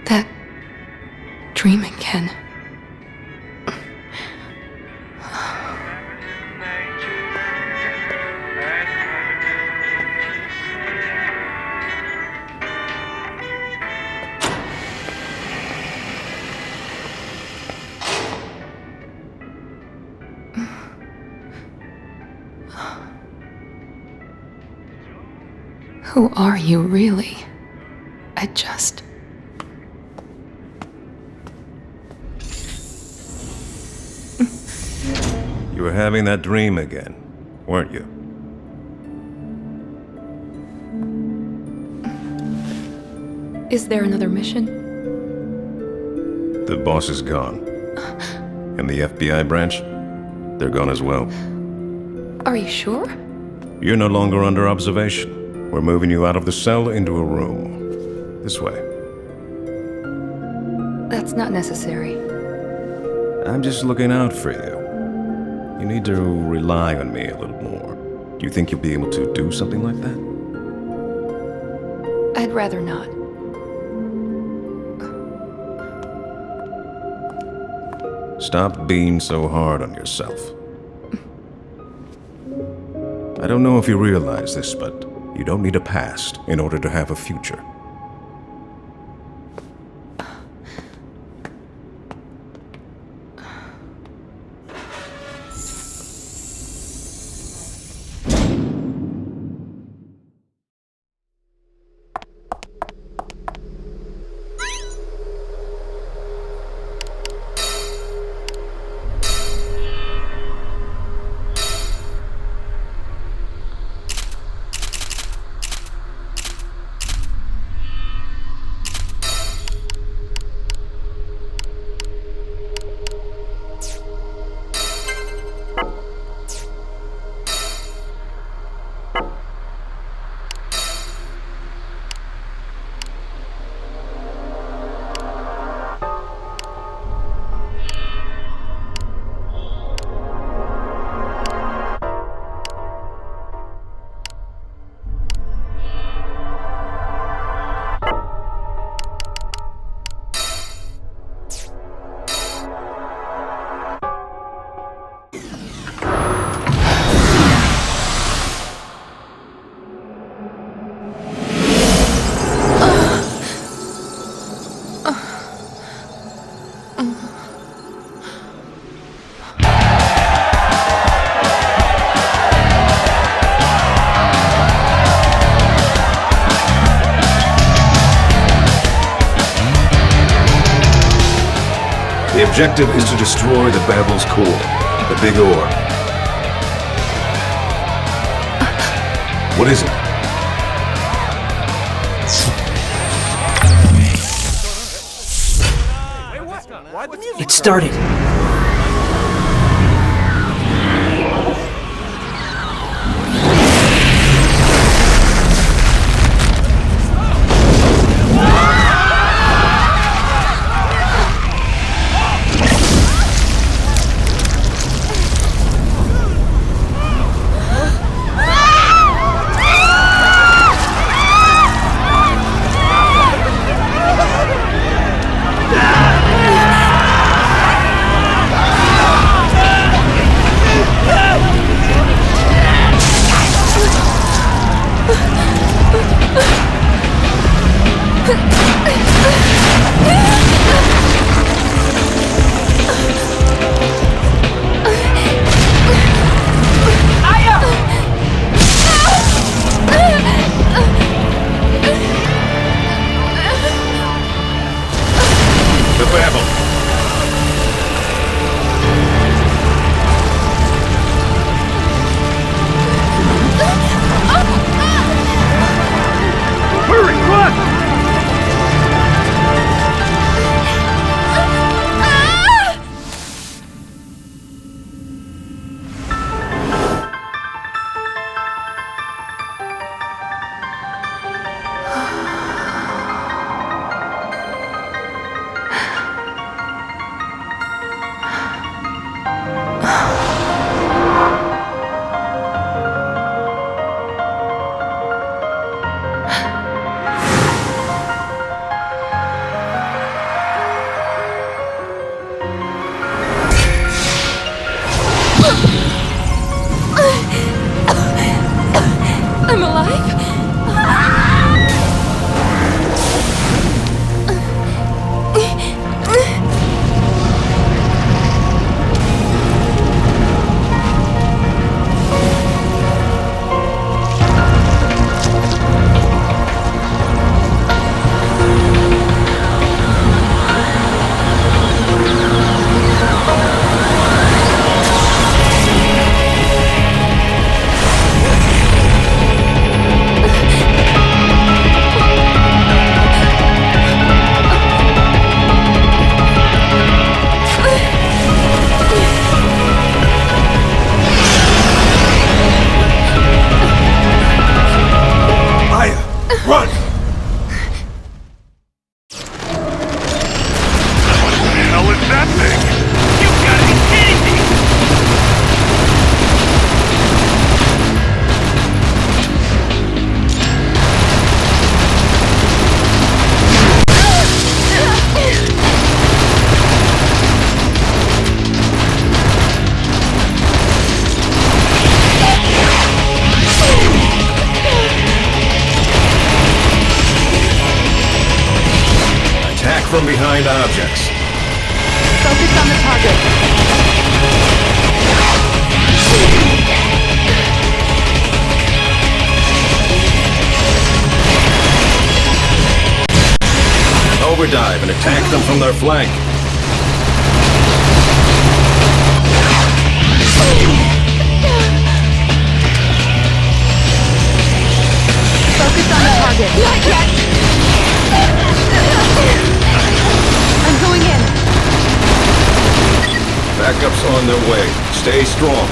That dream again. Who are you, really? I just... You were having that dream again, weren't you? Is there another mission? The boss is gone. And the FBI branch? They're gone as well. Are you sure? You're no longer under observation. We're moving you out of the cell into a room. This way. That's not necessary. I'm just looking out for you. You need to rely on me a little more. Do you think you'll be able to do something like that? I'd rather not. Stop being so hard on yourself. I don't know if you realize this, but you don't need a past in order to have a future. The objective is to destroy the Babel's core, the big orb. What is it? It started. The Babel. Hurry, run! behind objects. Focus on the target. Overdive and attack them from their flank. Focus on the target. Not yet. I'm going in. Backups on their way. Stay strong.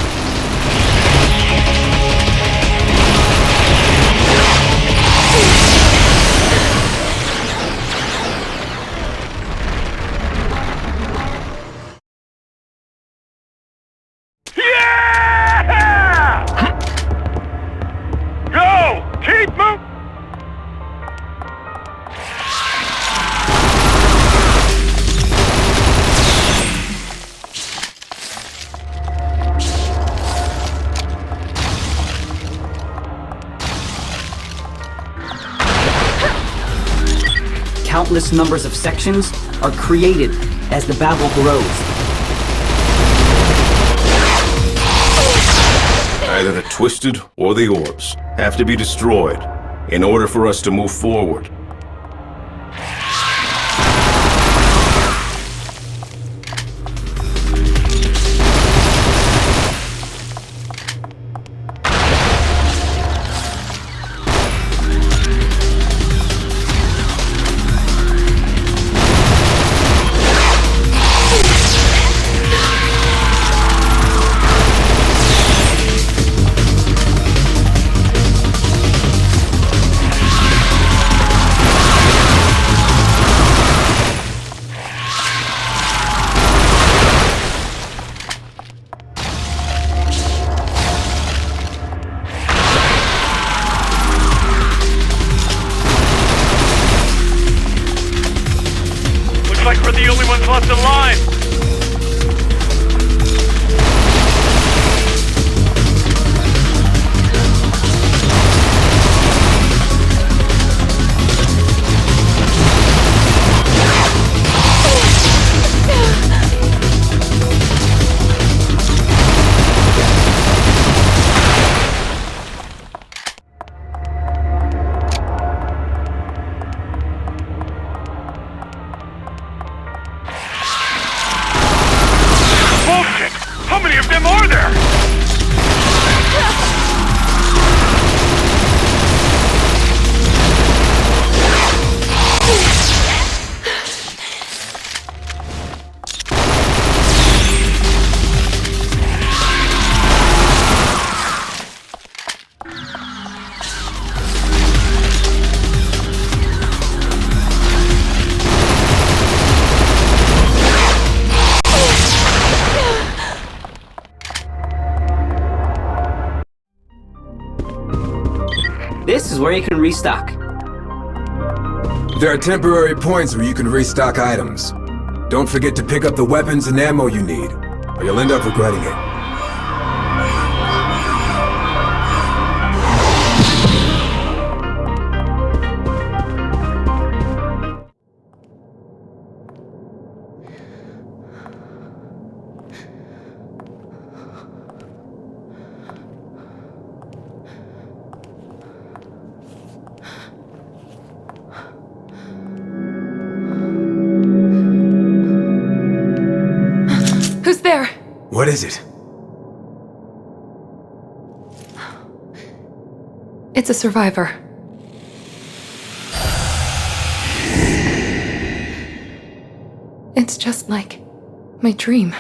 Countless numbers of sections are created as the battle grows. Either the Twisted or the Orbs have to be destroyed in order for us to move forward. Looks like we're the only ones left alive! How many of them are there? This is where you can restock. There are temporary points where you can restock items. Don't forget to pick up the weapons and ammo you need, or you'll end up regretting it. Who's there? What is it? It's a survivor. It's just like my dream.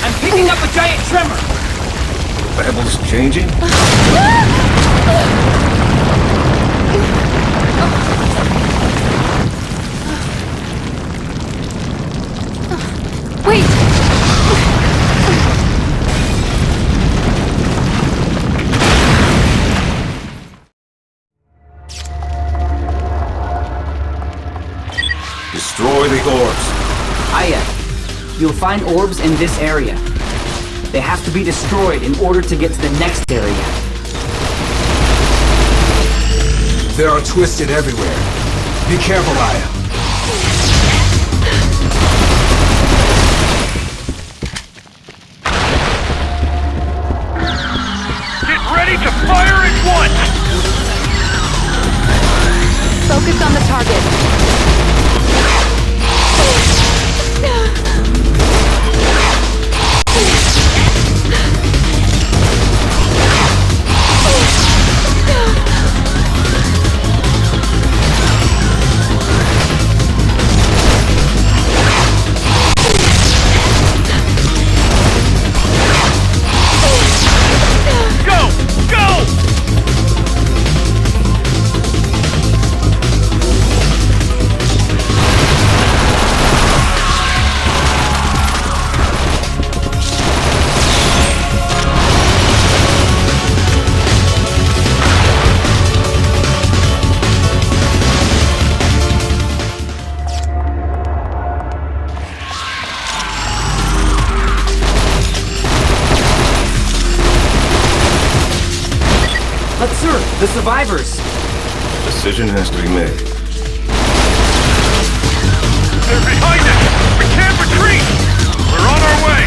I'm picking up a giant tremor! Babel's changing? Wait! Destroy the orbs. Aya, you'll find orbs in this area. They have to be destroyed in order to get to the next area. There are twisted everywhere. Be careful, Aya. Get ready to fire at once! Focus on the target. Go! Go! But sir, the survivors! Decision has to be made. They're behind us! We can't retreat! We're on our way!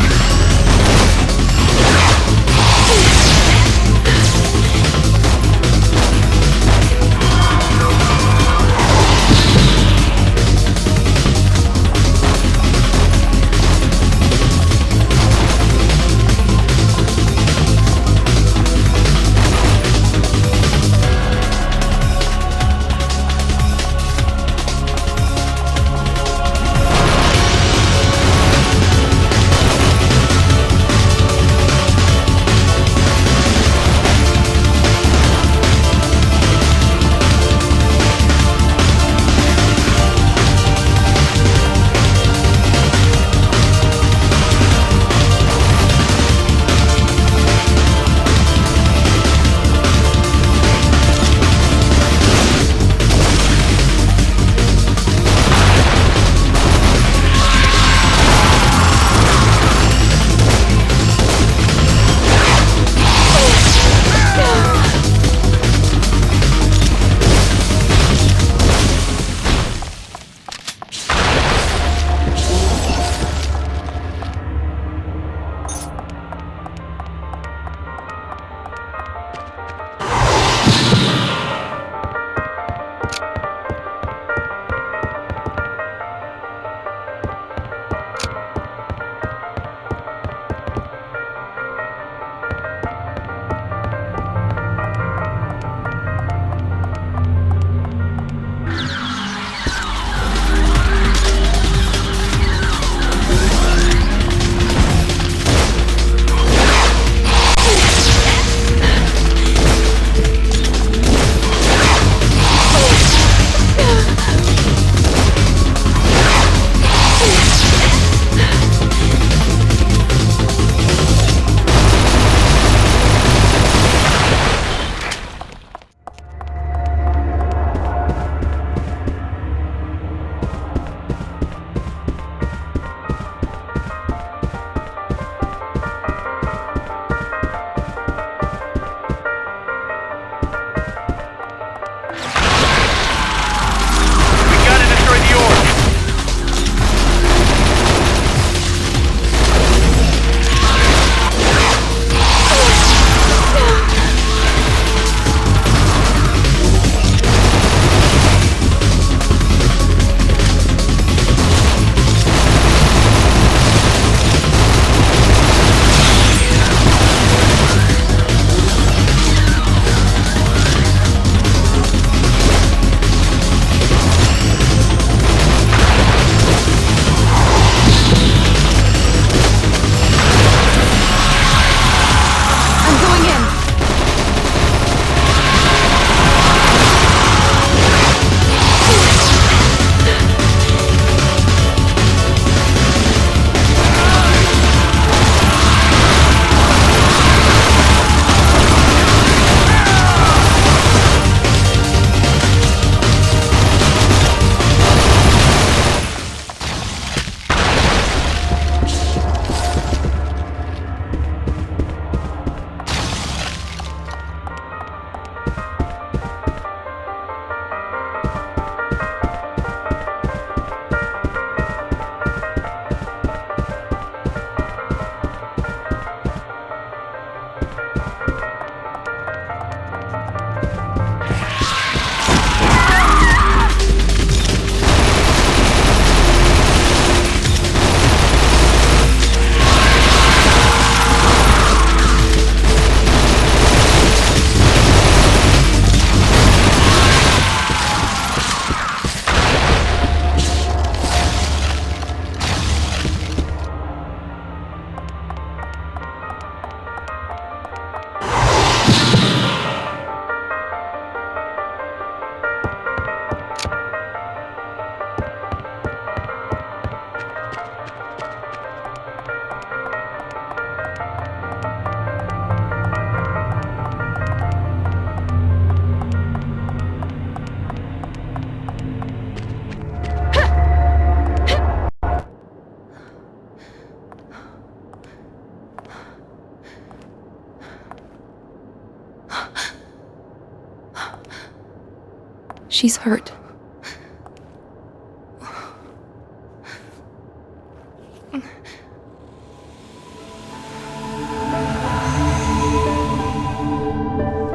She's hurt.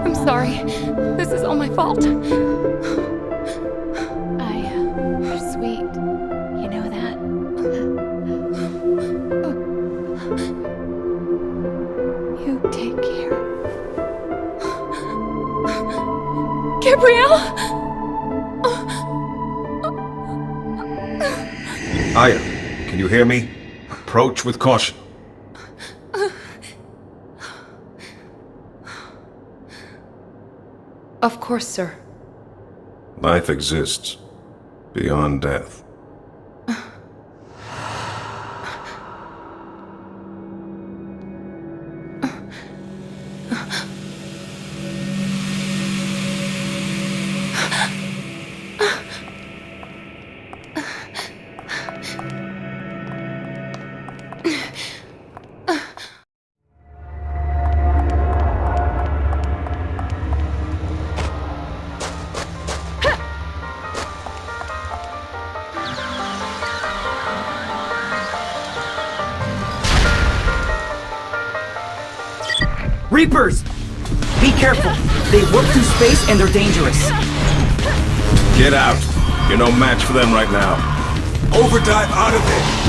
I'm sorry. This is all my fault. You're sweet. You know that? You take care. Gabrielle? Aya, can you hear me? Approach with caution. Of course, sir. Life exists beyond death. Reapers! Be careful. They warp through space and they're dangerous. Get out. You're no match for them right now. Overdrive out of it!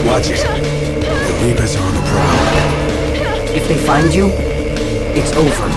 Watch it. The Reapers are on the prowl. If they find you, it's over.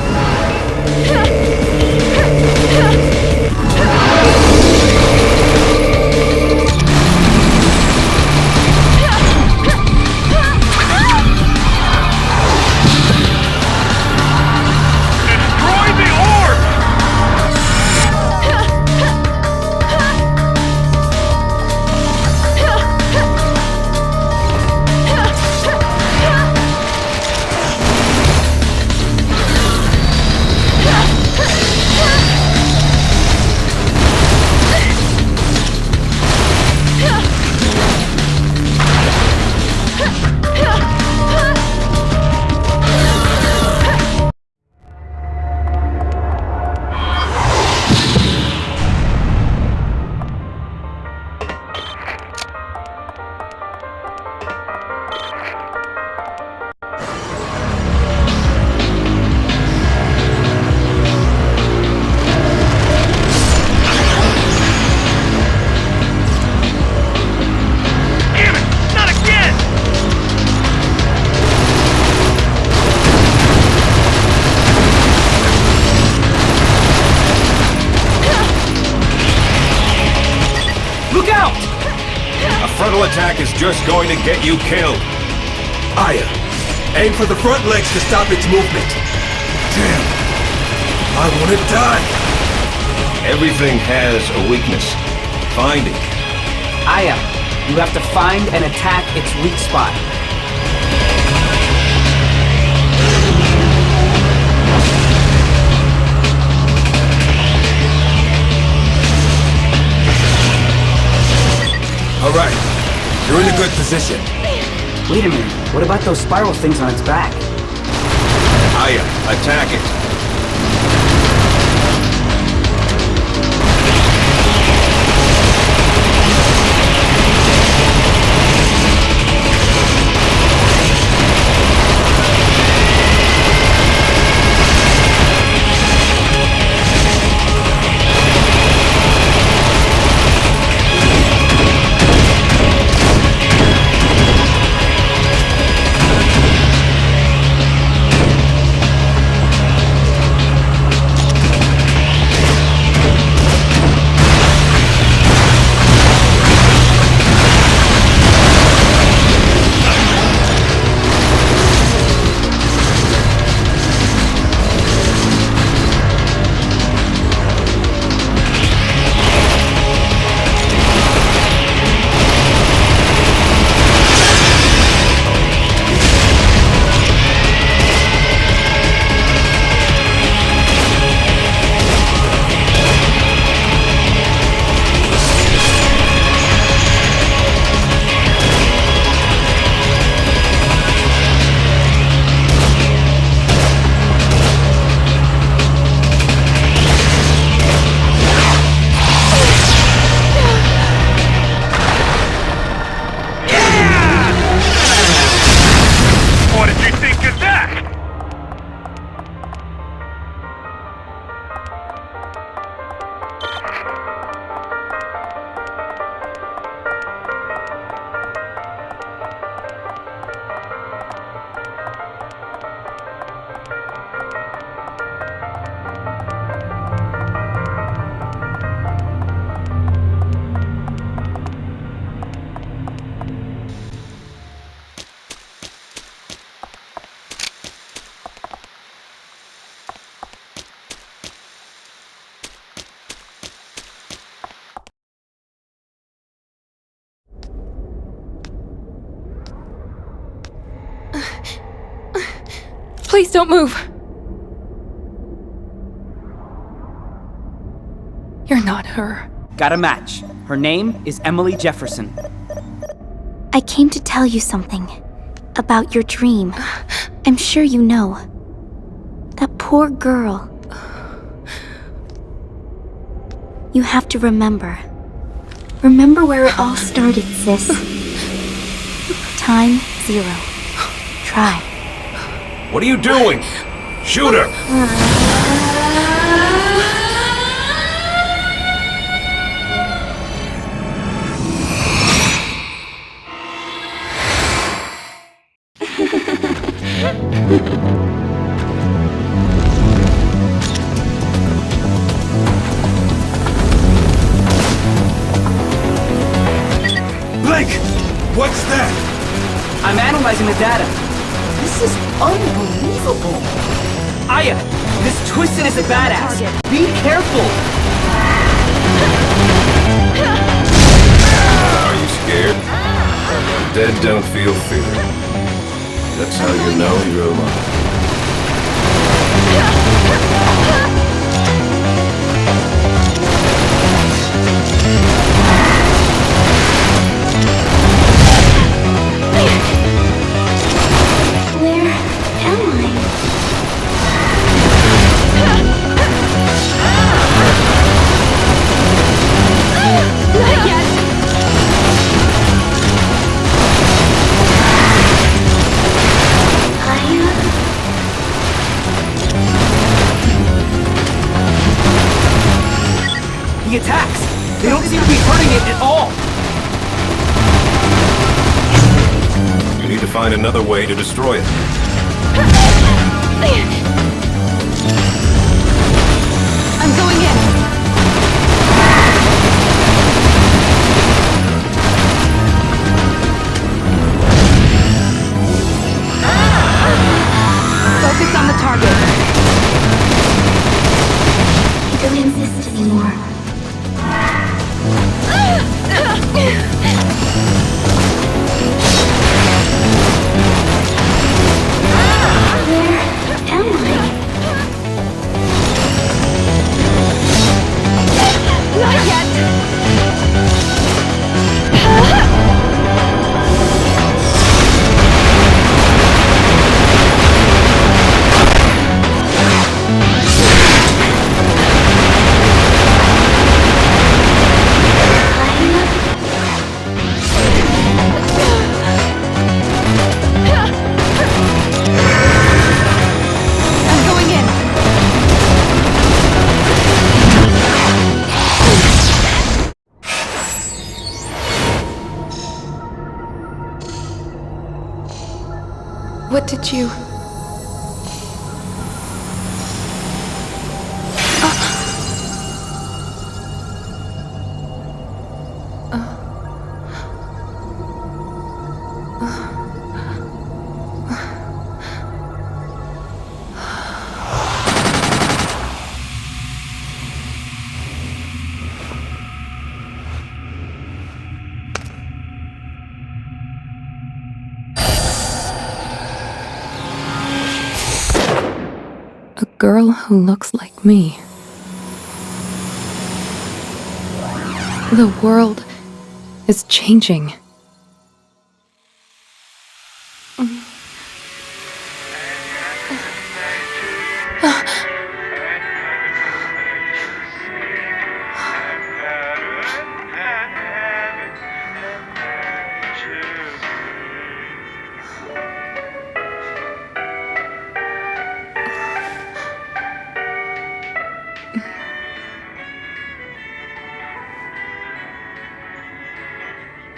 A frontal attack is just going to get you killed. Aya, aim for the front legs to stop its movement. Damn. I want to die. Everything has a weakness. Find it. Aya, you have to find and attack its weak spot. Alright, you're in a good position. Wait a minute, what about those spiral things on its back? Aya, attack it. Please don't move. You're not her. Got a match. Her name is Emily Jefferson. I came to tell you something about your dream. I'm sure you know. That poor girl. You have to remember. Remember where it all started, sis. Time 0. Try. What are you doing? Shoot her! Blake! What's that? I'm analyzing the data. This is unbelievable. Aya, this Twisted is a badass. Be careful. Are you scared? The dead don't feel fear. That's how you know you're alive. Where am I? Not yet. The attacks! They don't seem to be hurting it at all! You need to find another way to destroy it. I'm going in. What did you... A girl who looks like me. The world is changing.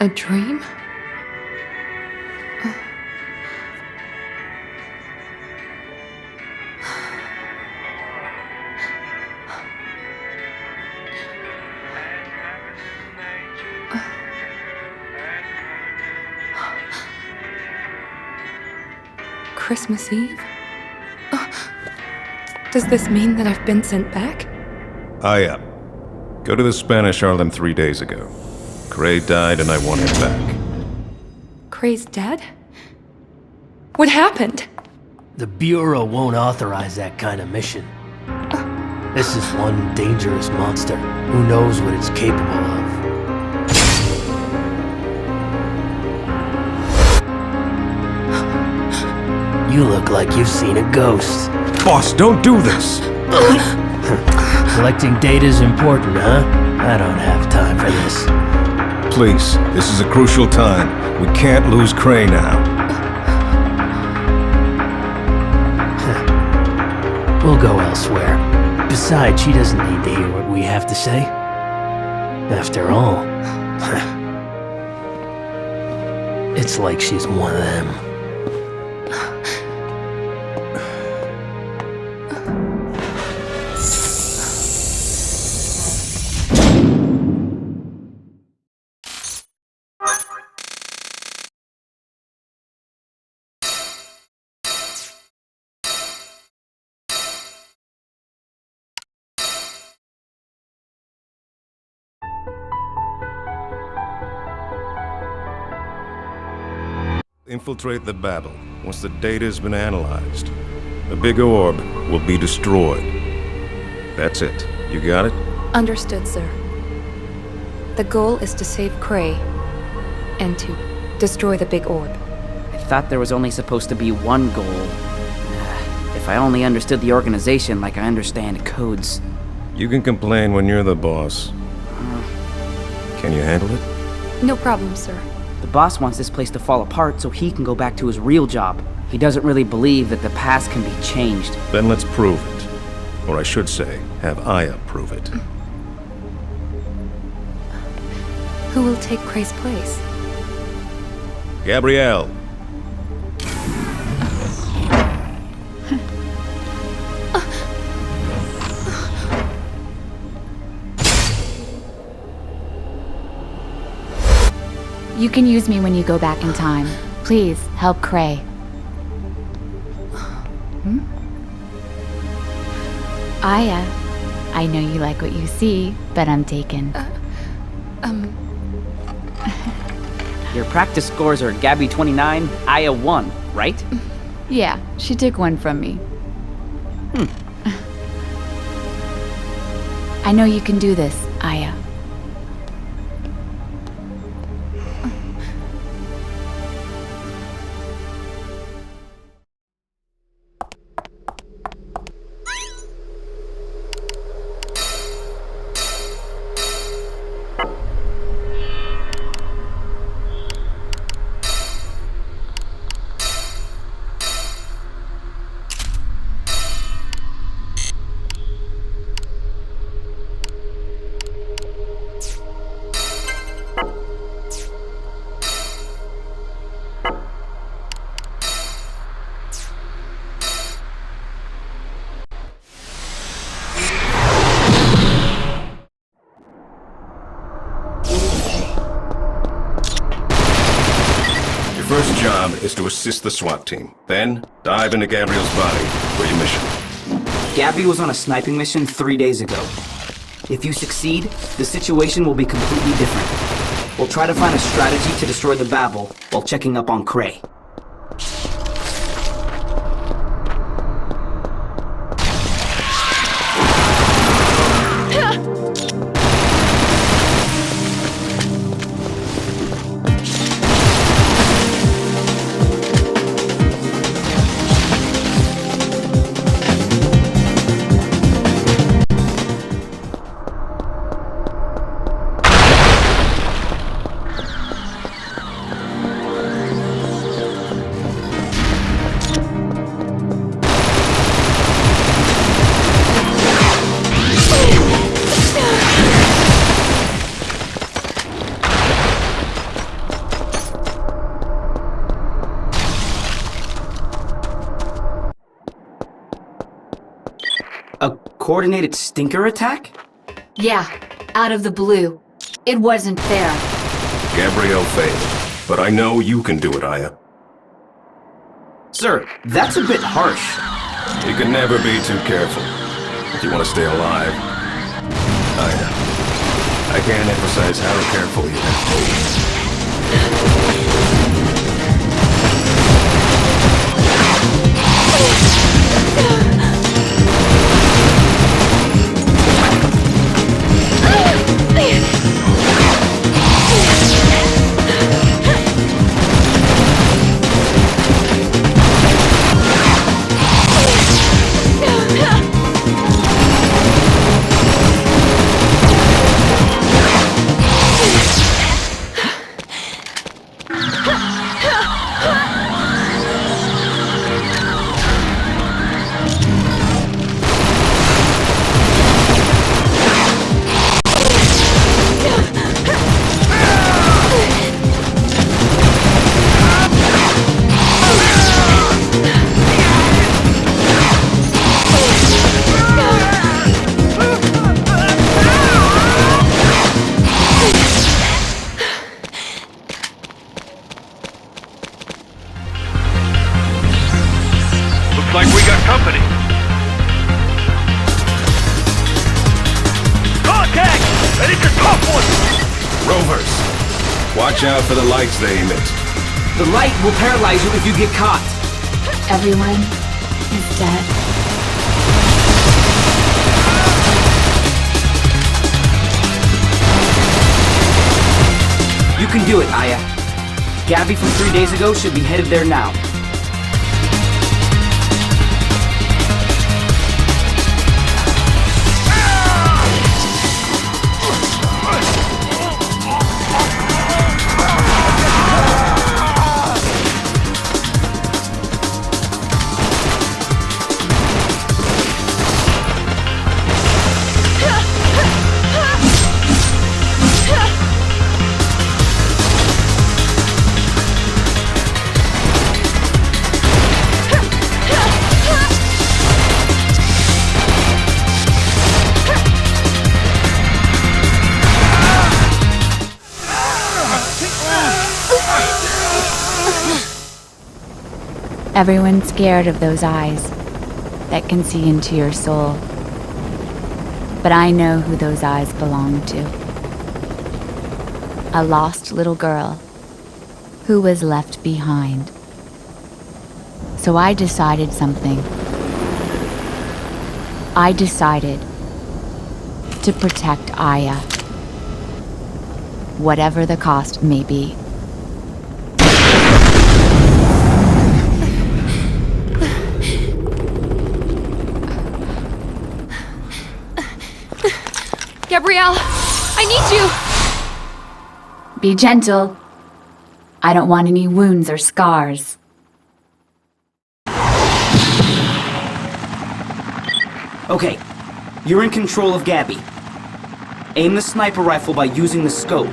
A dream? Christmas Eve? Does this mean that I've been sent back? Aya, go to the Spanish Harlem 3 days ago. Gray died and I want him back. Cray's dead? What happened? The Bureau won't authorize that kind of mission. This is one dangerous monster. Who knows what it's capable of? You look like you've seen a ghost. Boss, don't do this! Collecting data's important, huh? I don't have time for this. Please, this is a crucial time. We can't lose Cray now. We'll go elsewhere. Besides, she doesn't need to hear what we have to say. After all, it's like she's one of them. Infiltrate the battle once the data's been analyzed. The big orb will be destroyed. That's it. You got it? Understood, sir. The goal is to save Cray and to destroy the big orb. I thought there was only supposed to be one goal. If I only understood the organization like I understand codes. You can complain when you're the boss. Can you handle it? No problem, sir. The boss wants this place to fall apart so he can go back to his real job. He doesn't really believe that the past can be changed. Then let's prove it. Or I should say, have Aya prove it. Who will take Cray's place? Gabrielle. You can use me when you go back in time. Please, help Cray. Aya, I know you like what you see, but I'm taken. Your practice scores are Gabby 29, Aya 1, right? Yeah, she took one from me. I know you can do this, Aya. first job is to assist the SWAT team. Then, dive into Gabriel's body for your mission. Gabby was on a sniping mission 3 days ago. If you succeed, the situation will be completely different. We'll try to find a strategy to destroy the Babel while checking up on Cray. A coordinated stinker attack? Yeah, out of the blue. It wasn't fair. Gabrielle failed, but I know you can do it, Aya. Sir, that's a bit harsh. You can never be too careful if you want to stay alive. Aya, I can't emphasize how careful you have to be. Looks like we got company. Contact! And it's a tough one! Rovers, watch out for the lights they emit. The light will paralyze you if you get caught. Everyone is dead. You can do it, Aya. Gabby from 3 days ago should be headed there now. Everyone's scared of those eyes that can see into your soul. But I know who those eyes belong to. A lost little girl who was left behind. So I decided something. I decided to protect Aya, whatever the cost may be. Gabrielle, I need you! Be gentle. I don't want any wounds or scars. Okay, you're in control of Gabby. Aim the sniper rifle by using the scope.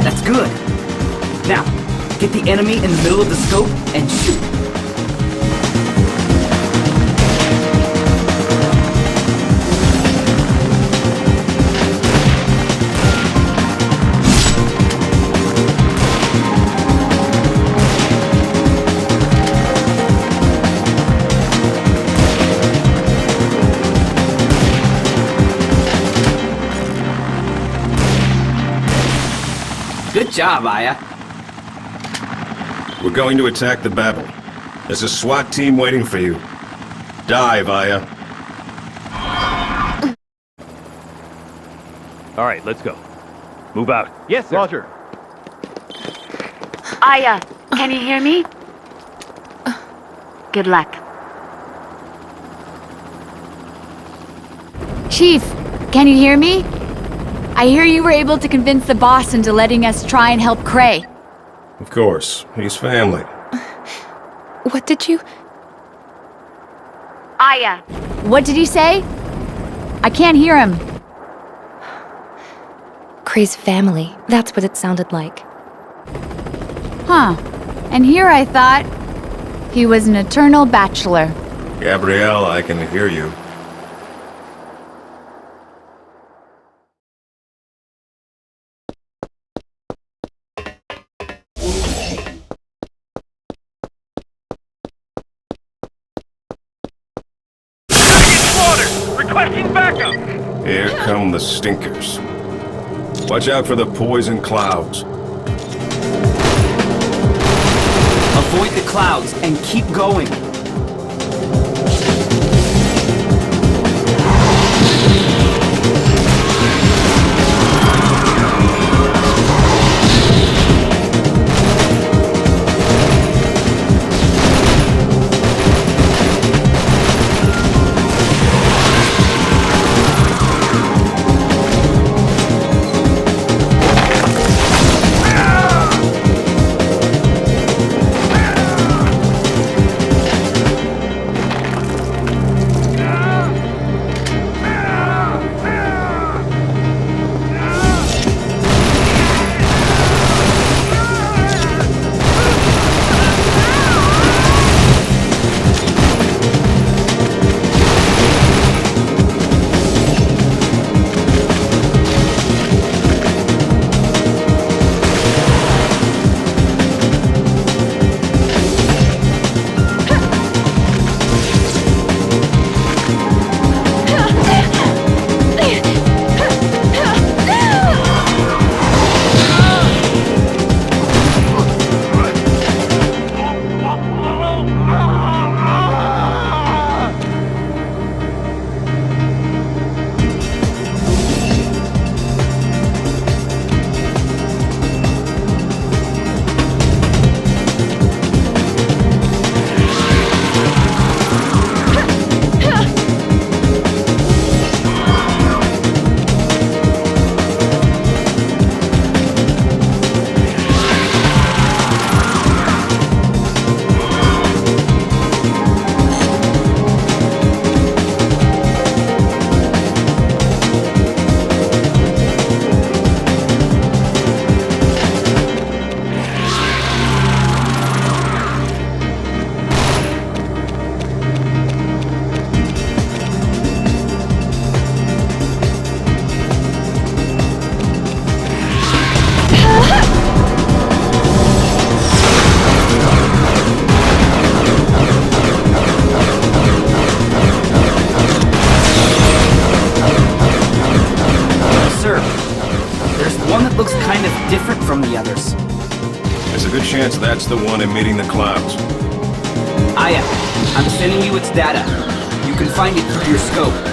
That's good. Now, get the enemy in the middle of the scope and shoot. job, Aya. We're going to attack the Babel. There's a SWAT team waiting for you. Dive, Aya. All right, let's go. Move out. Yes, sir. Roger. Aya, can you hear me? Good luck. Chief, can you hear me? I hear you were able to convince the boss into letting us try and help Cray. Of course, he's family. What did you... Aya, what did he say? I can't hear him. Cray's family. That's what it sounded like. Huh. And here I thought he was an eternal bachelor. Gabrielle, I can hear you. Requesting backup! Here come the stinkers. Watch out for the poison clouds. Avoid the clouds and keep going. Different from the others. There's a good chance that's the one emitting the clouds. Aya, I'm sending you its data. You can find it through your scope.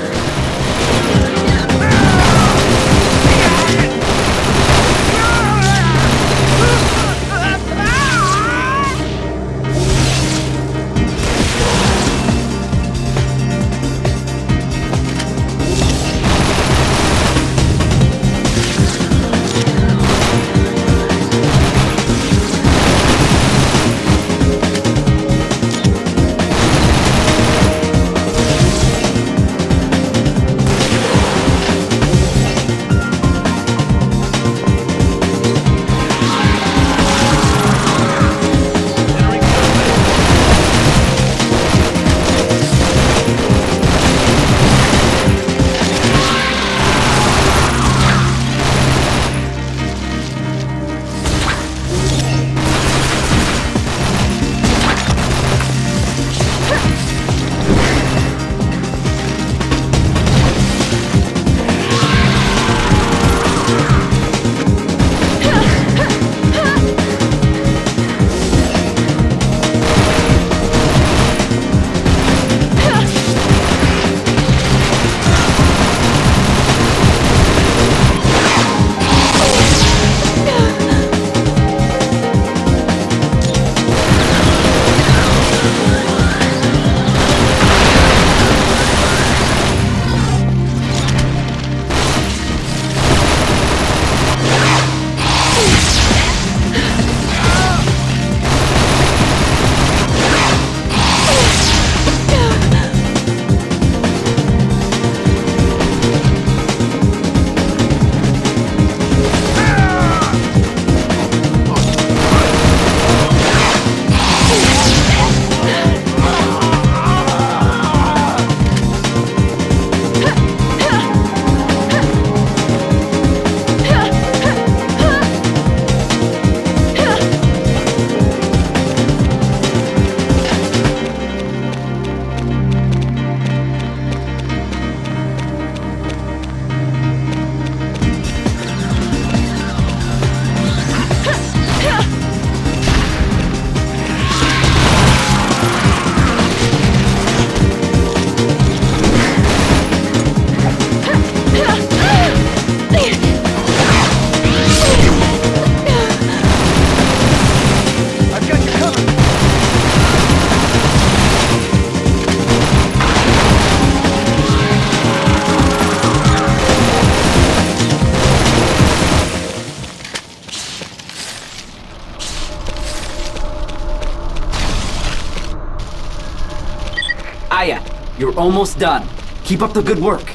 Aya, you're almost done. Keep up the good work.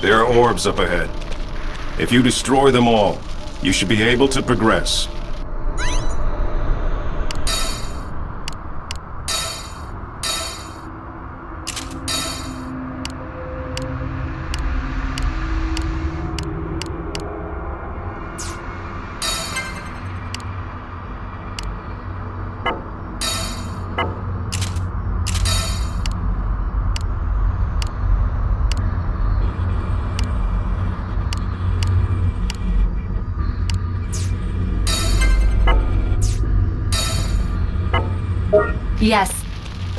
There are orbs up ahead. If you destroy them all, you should be able to progress. Yes,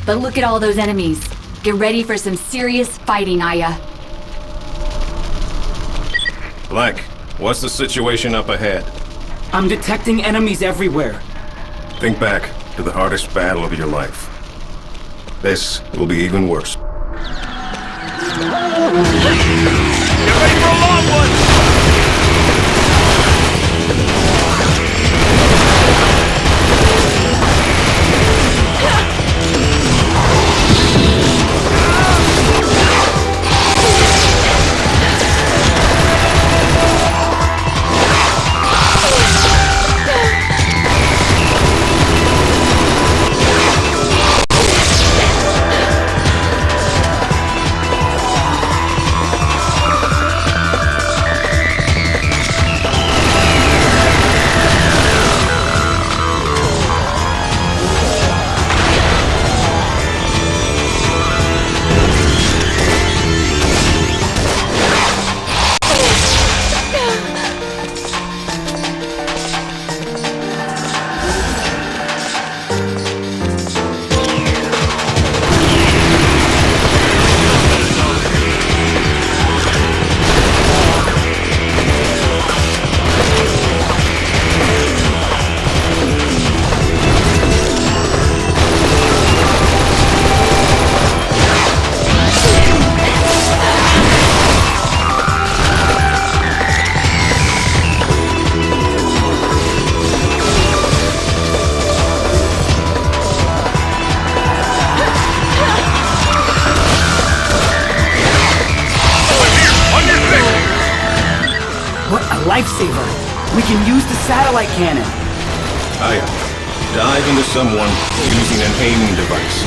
but look at all those enemies. Get ready for some serious fighting, Aya. Blank, what's the situation up ahead? I'm detecting enemies everywhere. Think back to the hardest battle of your life. This will be even worse. Get ready for a long one! Lifesaver! We can use the satellite cannon! Aya, dive into someone using an aiming device.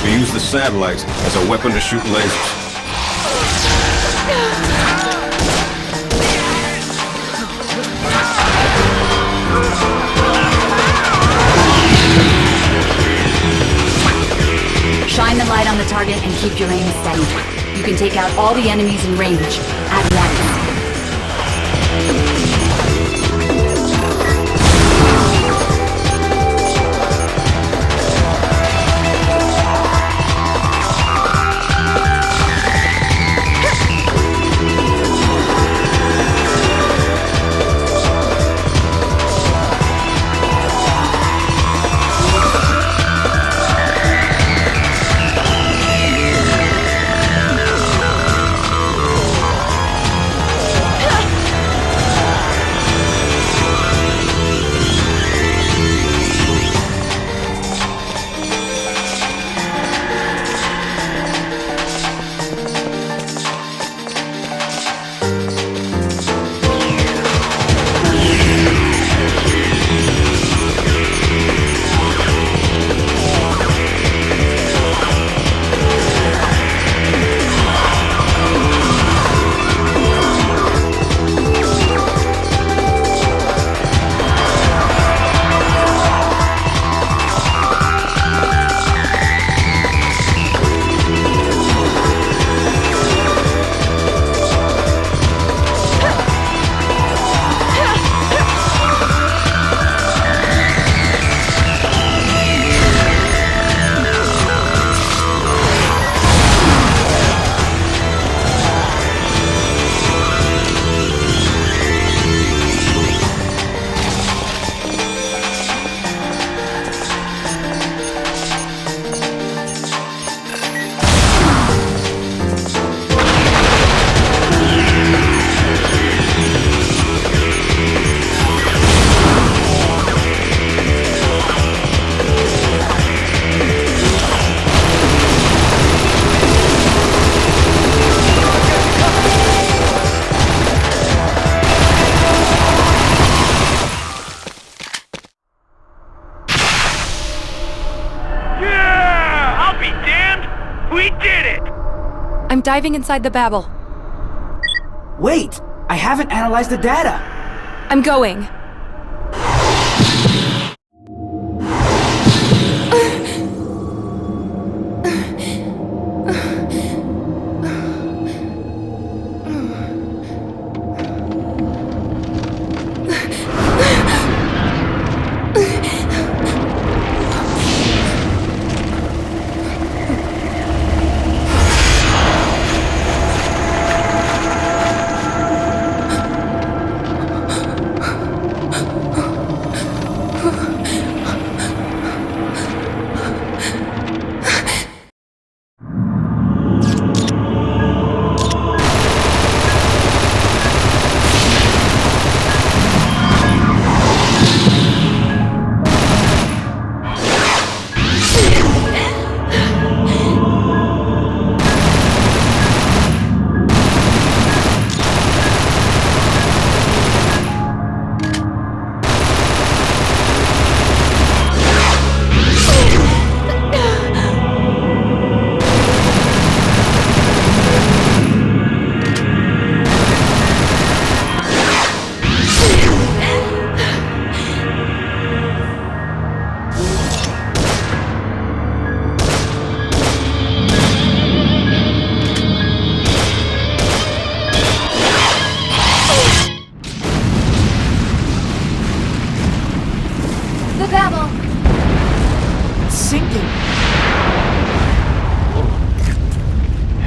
We use the satellite as a weapon to shoot lasers. Shine the light on the target and keep your aim steady. You can take out all the enemies in range at once. We did it! I'm diving inside the Babel. Wait! I haven't analyzed the data! I'm going.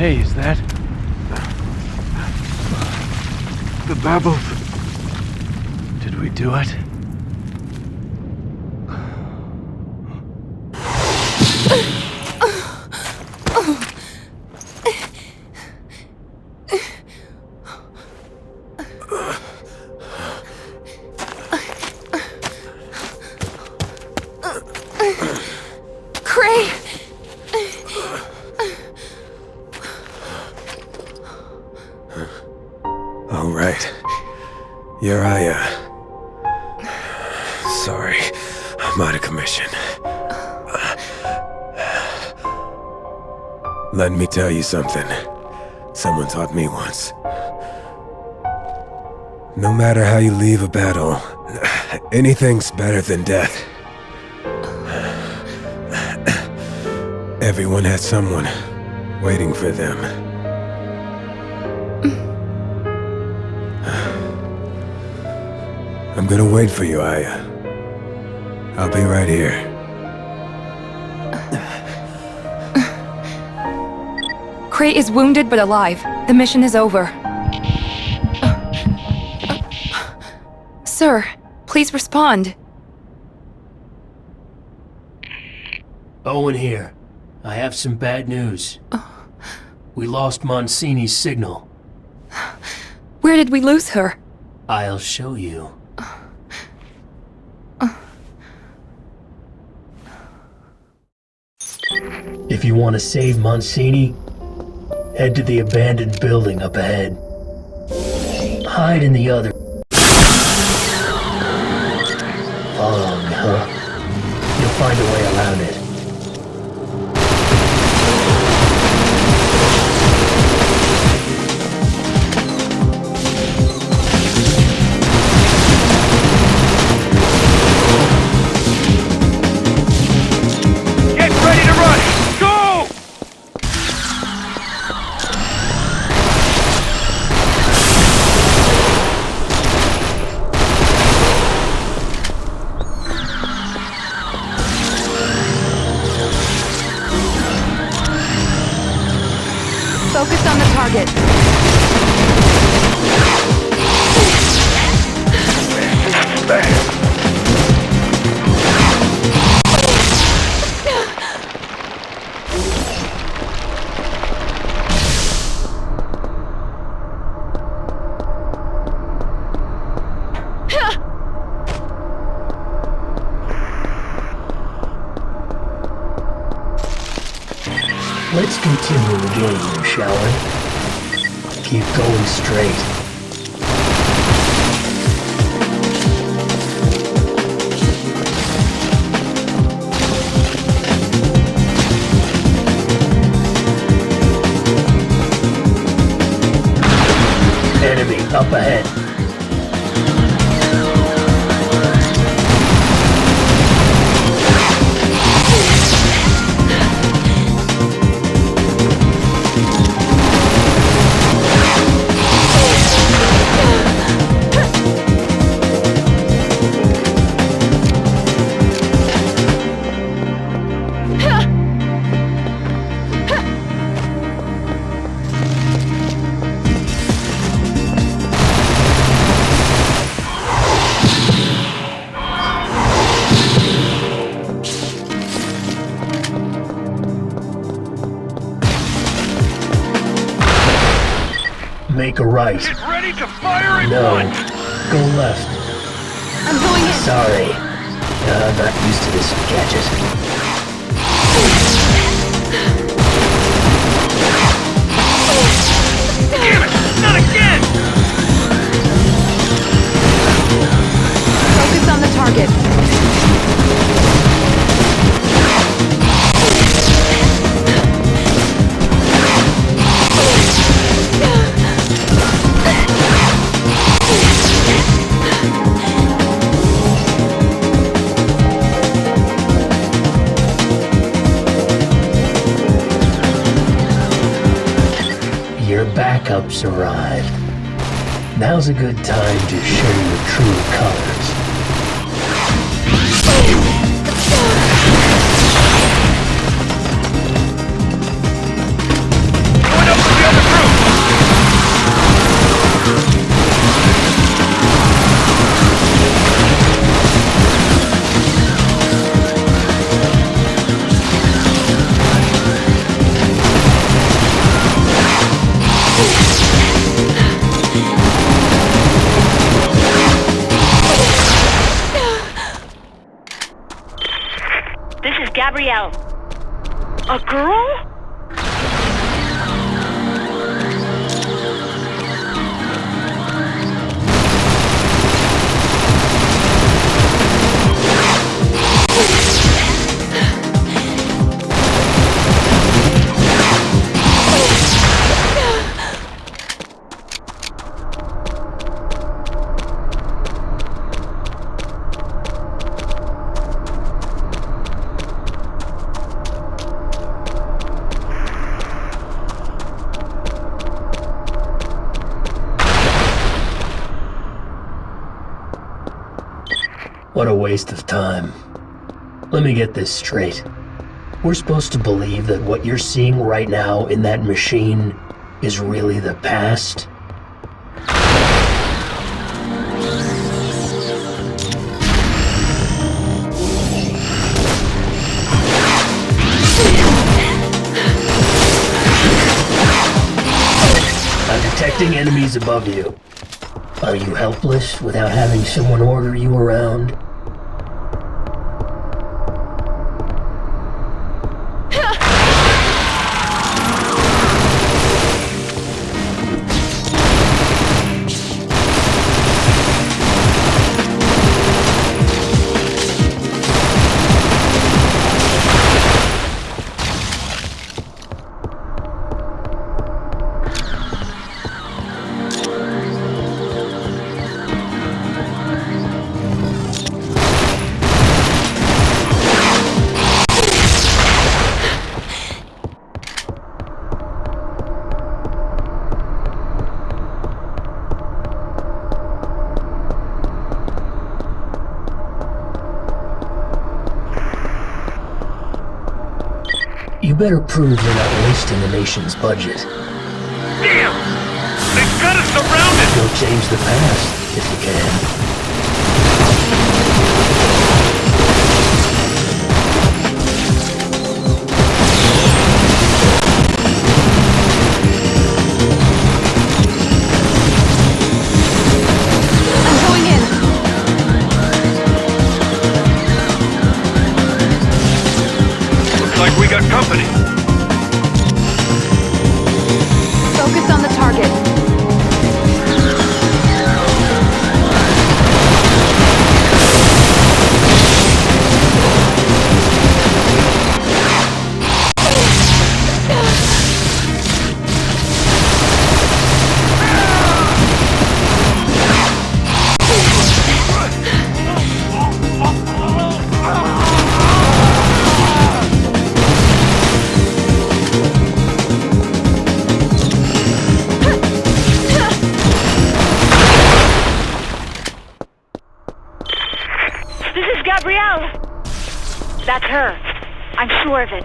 Hey, is that... the Babel? Did we do it? All right. You're sorry. I'm out of commission. Let me tell you something. Someone taught me once. No matter how you leave a battle, anything's better than death. Everyone has someone waiting for them. I'm gonna wait for you, Aya. I'll be right here. Cray is wounded but alive. The mission is over. Sir, please respond. Owen here. I have some bad news. We lost Monsini's signal. Where did we lose her? I'll show you. If you want to save Monsini, head to the abandoned building up ahead. Hide in the other. Following me, huh? You'll find a way around it. Focus on the target. Let's continue the game, shall we? Keep going straight. make a right. Get ready to fire at No, one! go left. I'm going in. Sorry. I'm not used to this gadget. Damn it! Not again! Focus on the target. Your backups arrived. Now's a good time to show your true colors. Going up to the other group! This is Gabrielle. A girl? What a waste of time. Let me get this straight. We're supposed to believe that what you're seeing right now in that machine is really the past? I'm detecting enemies above you. Are you helpless without having someone order you around? You better prove you're not wasting the nation's budget. Damn! They've got us surrounded! You'll change the past, if you can. I'm going in. Looks like we got company. Focus on the target. This is Gabrielle! That's her. I'm sure of it.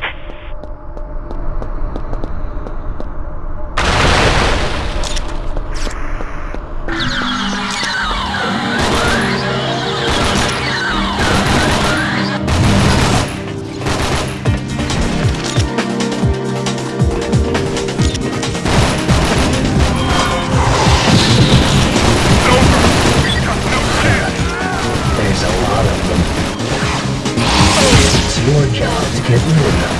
your job to get rid of them.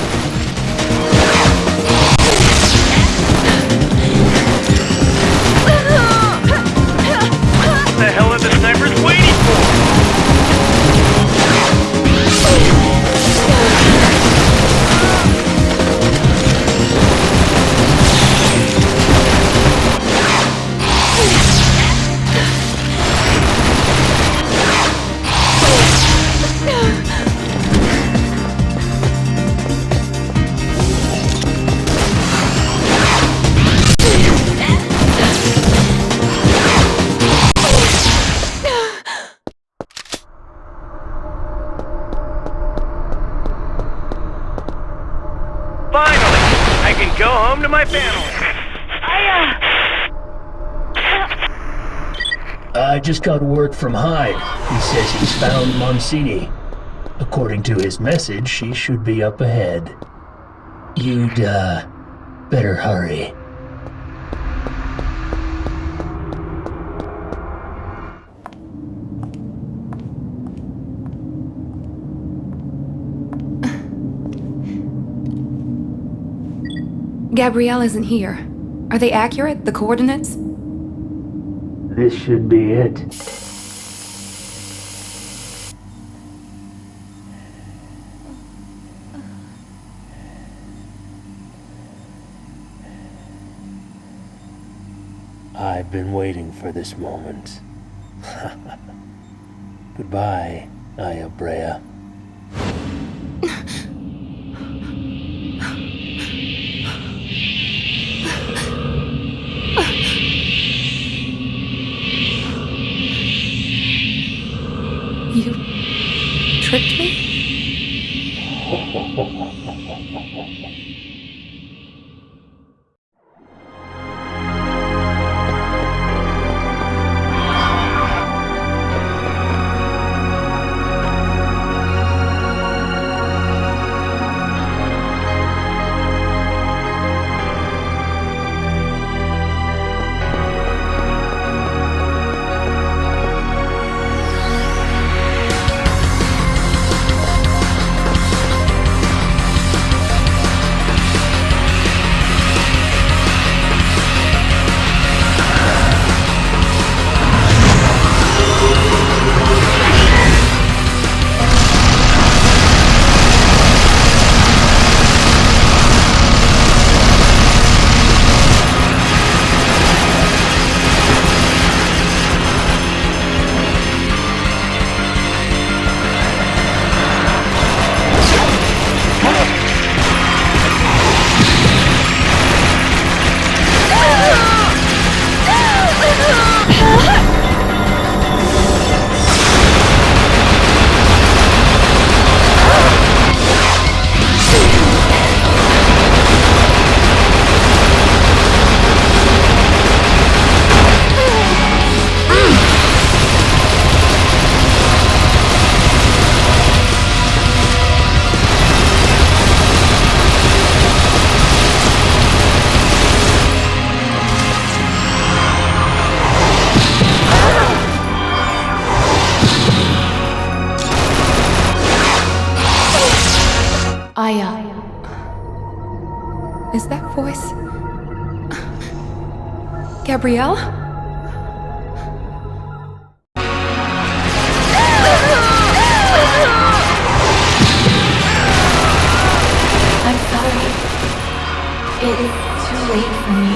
What the hell are the snipers waiting for? Finally, I can go home to my family. I just got word from Hyde. He says he's found Monsini. According to his message, she should be up ahead. You'd, better hurry. Gabrielle isn't here. Are they accurate, the coordinates? This should be it. I've been waiting for this moment. Goodbye, Aya Brea. You tricked me? Aya. Is that voice Gabrielle? I'm sorry. It's too late for me.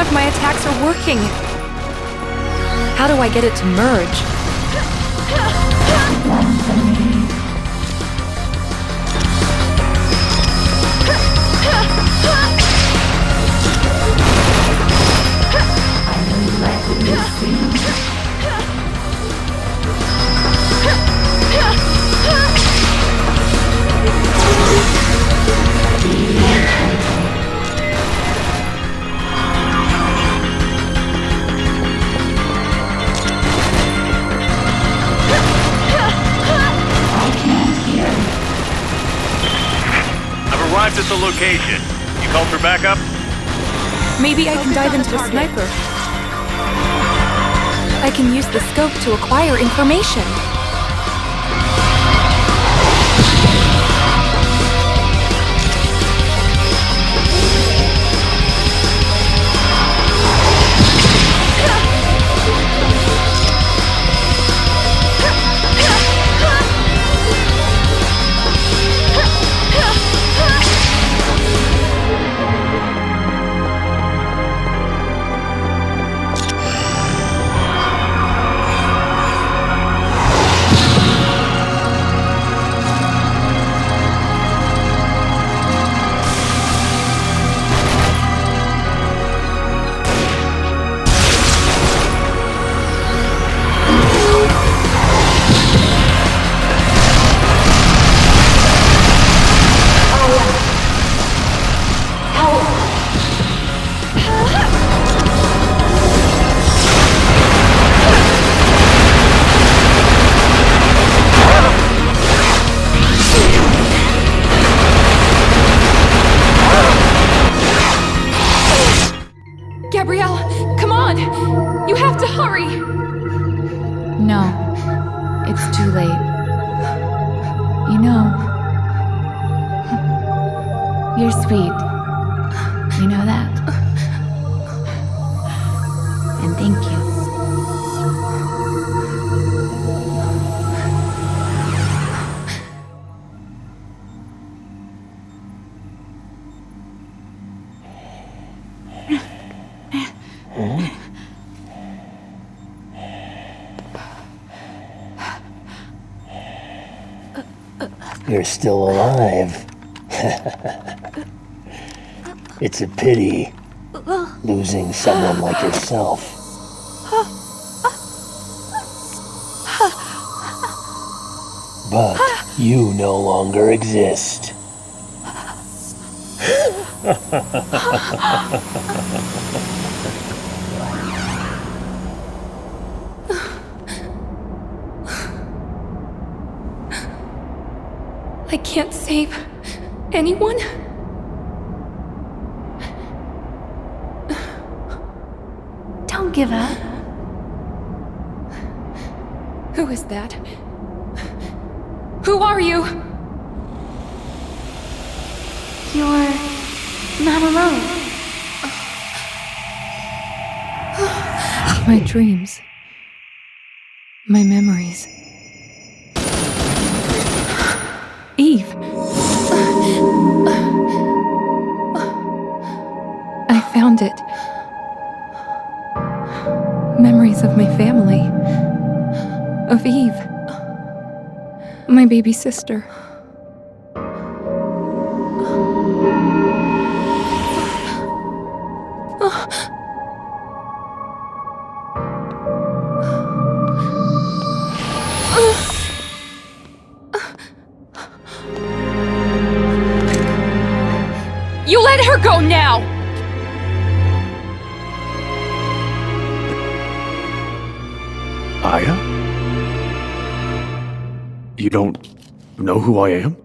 of my attacks are working. How do I get it to merge? I've arrived at the location. You called for backup? Maybe I can dive into the sniper. I can use the scope to acquire information. Gabrielle, come on! You have to hurry! No, it's too late. You know, you're sweet. You know that? And thank you. You're still alive. It's a pity losing someone like yourself. But you no longer exist. I can't save anyone? Don't give up. Who is that? Who are you? You're not alone. My dreams. My memories. Eve. I found it. Memories of my family. Of Eve. My baby sister. You let her go now! Aya? You don't know who I am?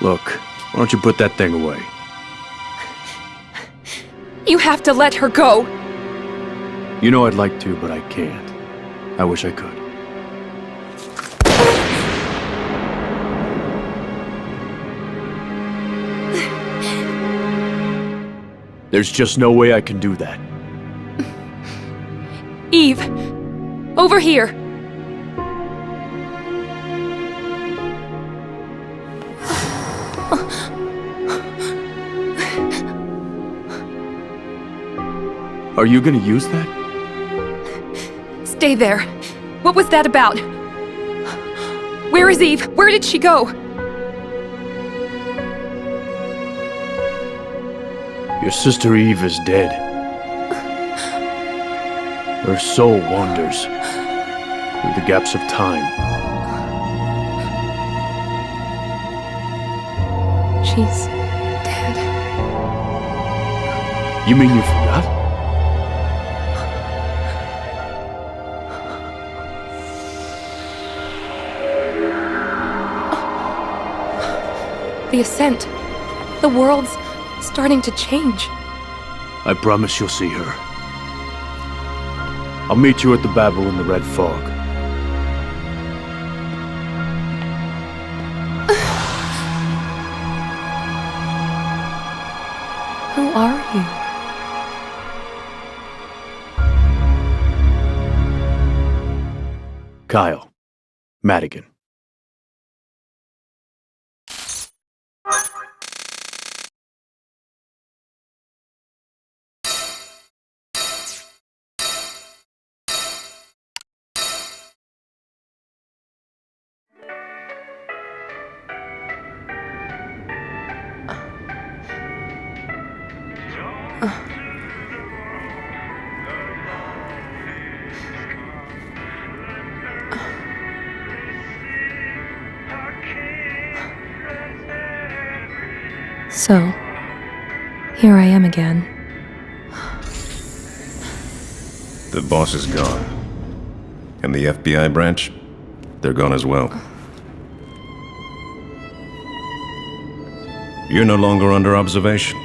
Look, why don't you put that thing away? You have to let her go! You know I'd like to, but I can't. I wish I could. There's just no way I can do that. Eve! Over here! Are you gonna use that? Stay there. What was that about? Where is Eve? Where did she go? Your sister Eve is dead. Her soul wanders through the gaps of time. She's dead. You mean you forgot? The Ascent. The world's starting to change. I promise you'll see her. I'll meet you at the Babel in the Red Fog. Who are you? Kyle. Madigan. So, here I am again. The boss is gone. And the FBI branch? They're gone as well. You're no longer under observation.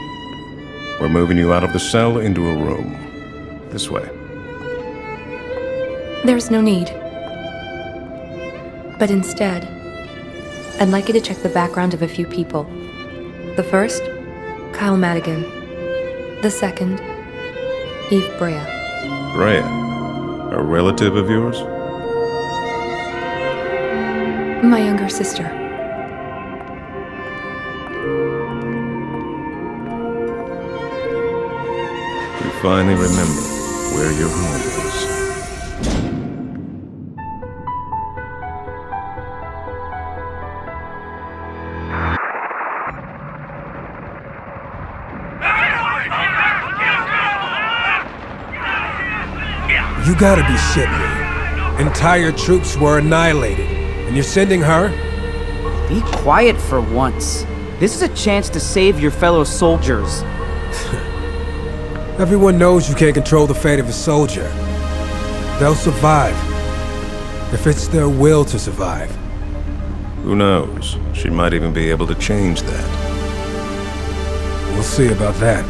We're moving you out of the cell into a room. This way. There's no need. But instead, I'd like you to check the background of a few people. The first, Kyle Madigan. The second, Eve Brea. Brea? A relative of yours? My younger sister. You finally remember where your home is. You gotta be shitting me. Entire troops were annihilated, and you're sending her? Be quiet for once. This is a chance to save your fellow soldiers. Everyone knows you can't control the fate of a soldier. They'll survive. If it's their will to survive. Who knows? She might even be able to change that. We'll see about that.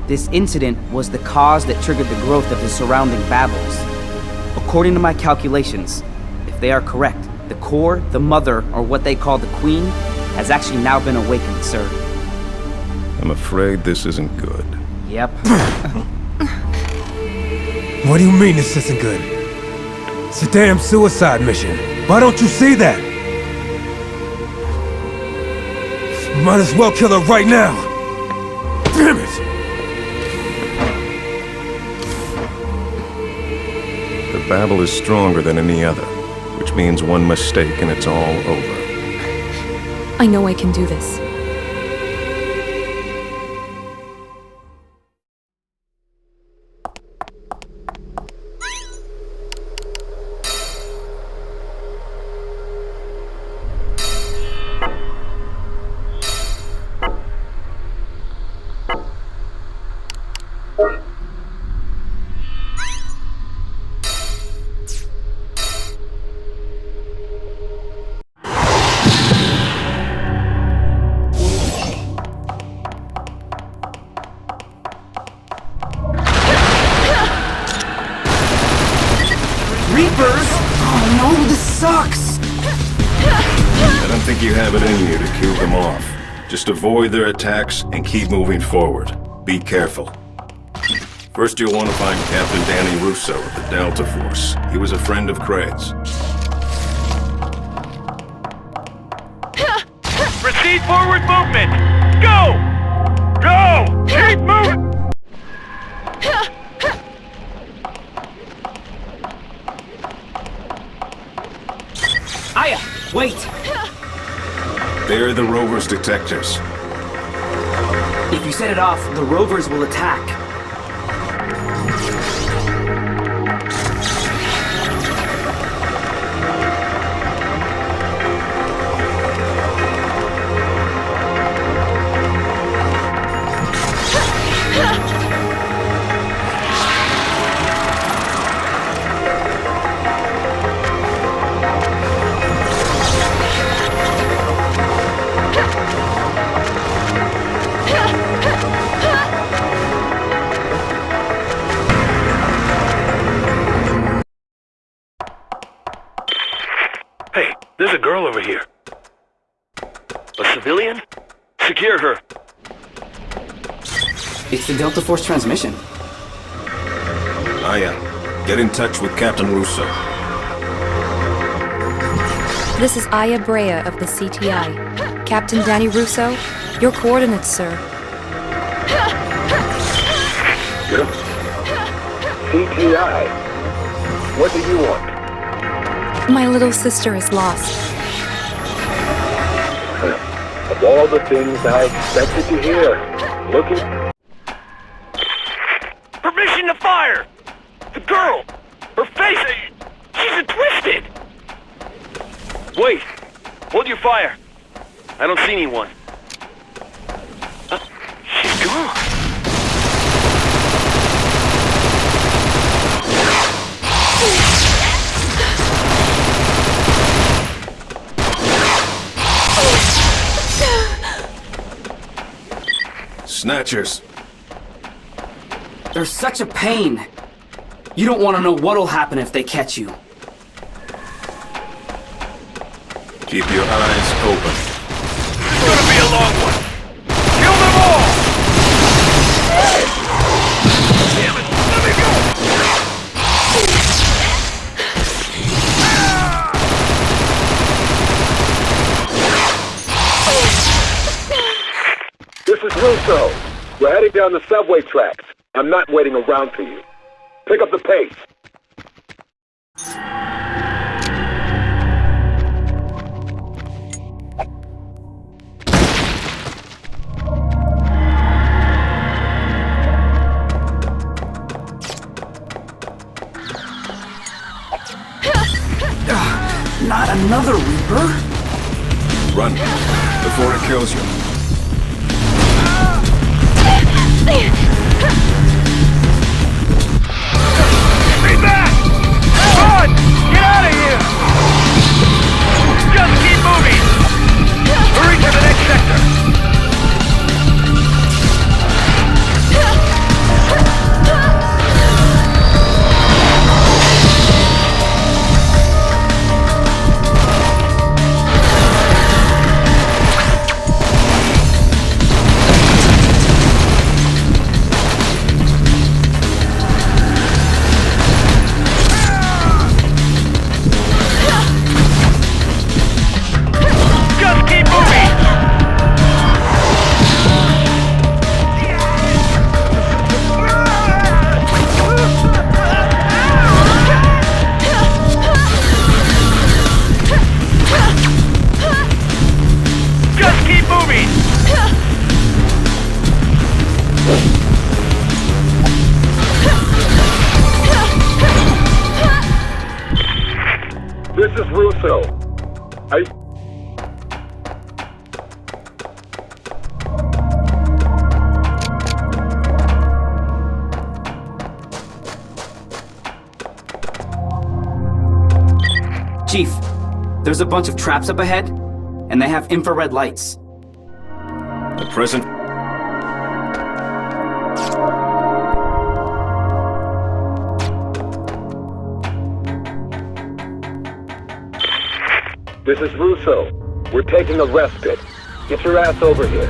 This incident was the cause that triggered the growth of the surrounding Babels. According to my calculations, if they are correct, the core, the mother, or what they call the queen, has actually now been awakened, sir. I'm afraid this isn't good. Yep. What do you mean this isn't good? It's a damn suicide mission. Why don't you see that? Might as well kill her right now. Damn it! The Babel is stronger than any other, which means one mistake and it's all over. I know I can do this. Reapers? Oh no, this sucks! I don't think you have it in you to kill them off. Just avoid their attacks and keep moving forward. Be careful. First you'll want to find Captain Danny Russo of the Delta Force. He was a friend of Craig's. Proceed forward movement! Go! Go! Wait! They're the rover's detectors. If you set it off, the rovers will attack. Hey, there's a girl over here. A civilian? Secure her. It's the Delta Force transmission. Aya, get in touch with Captain Russo. This is Aya Brea of the CTI. Captain Danny Russo, your coordinates, sir. CTI? What do you want? My little sister is lost. Of all the things I expected to hear, looking... Permission to fire! The girl! Her face... she's twisted! Wait! Hold your fire! I don't see anyone. She's gone! Snatchers. They're such a pain. You don't want to know what'll happen if they catch you. Keep your eyes open. It's gonna be a long one! Kill them all! Damn it! Let me go! This is Russo. We're heading down the subway tracks. I'm not waiting around for you. Pick up the pace. Not another Reaper? Run, before it kills you. Stay back! Run! Get out of here! Just keep moving! Hurry to the next sector! This is Russo. Chief, there's a bunch of traps up ahead, and they have infrared lights. A present? This is Russo. We're taking a respite. Get your ass over here.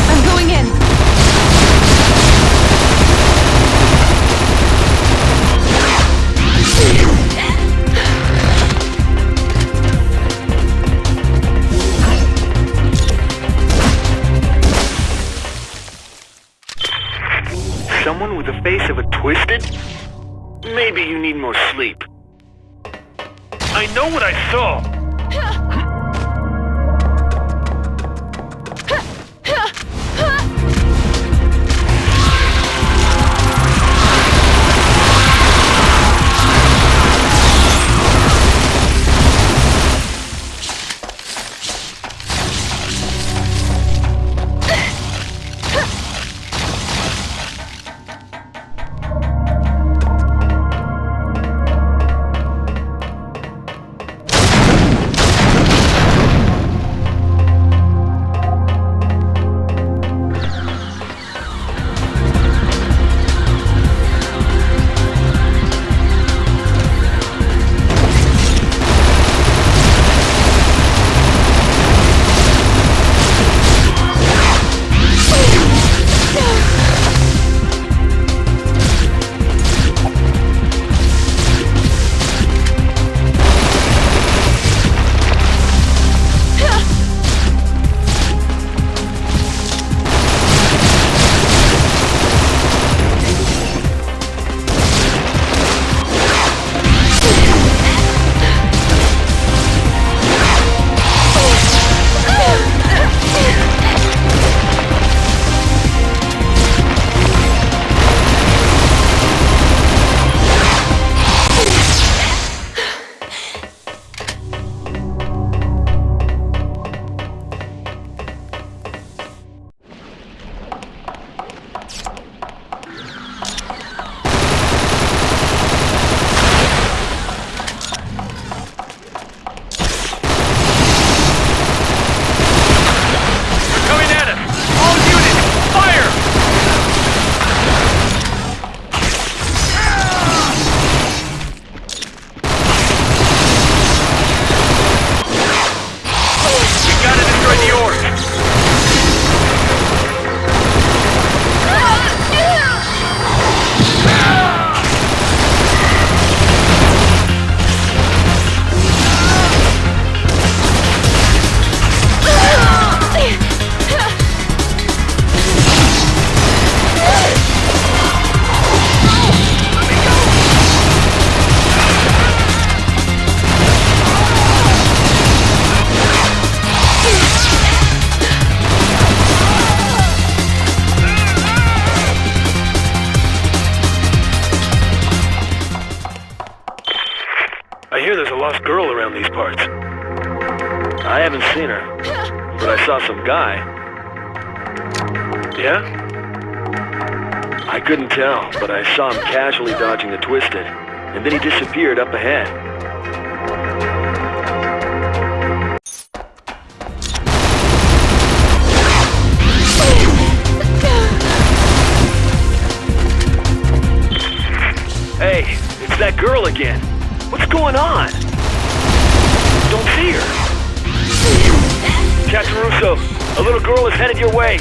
I'm going in. Someone with the face of a twisted? Maybe you need more sleep. I know what I saw! Girl around these parts. I haven't seen her, but I saw some guy. Yeah? I couldn't tell, but I saw him casually dodging the Twisted, and then he disappeared up ahead. Hey, it's that girl again. What's going on? Don't see her. Captain Russo, a little girl is headed your way.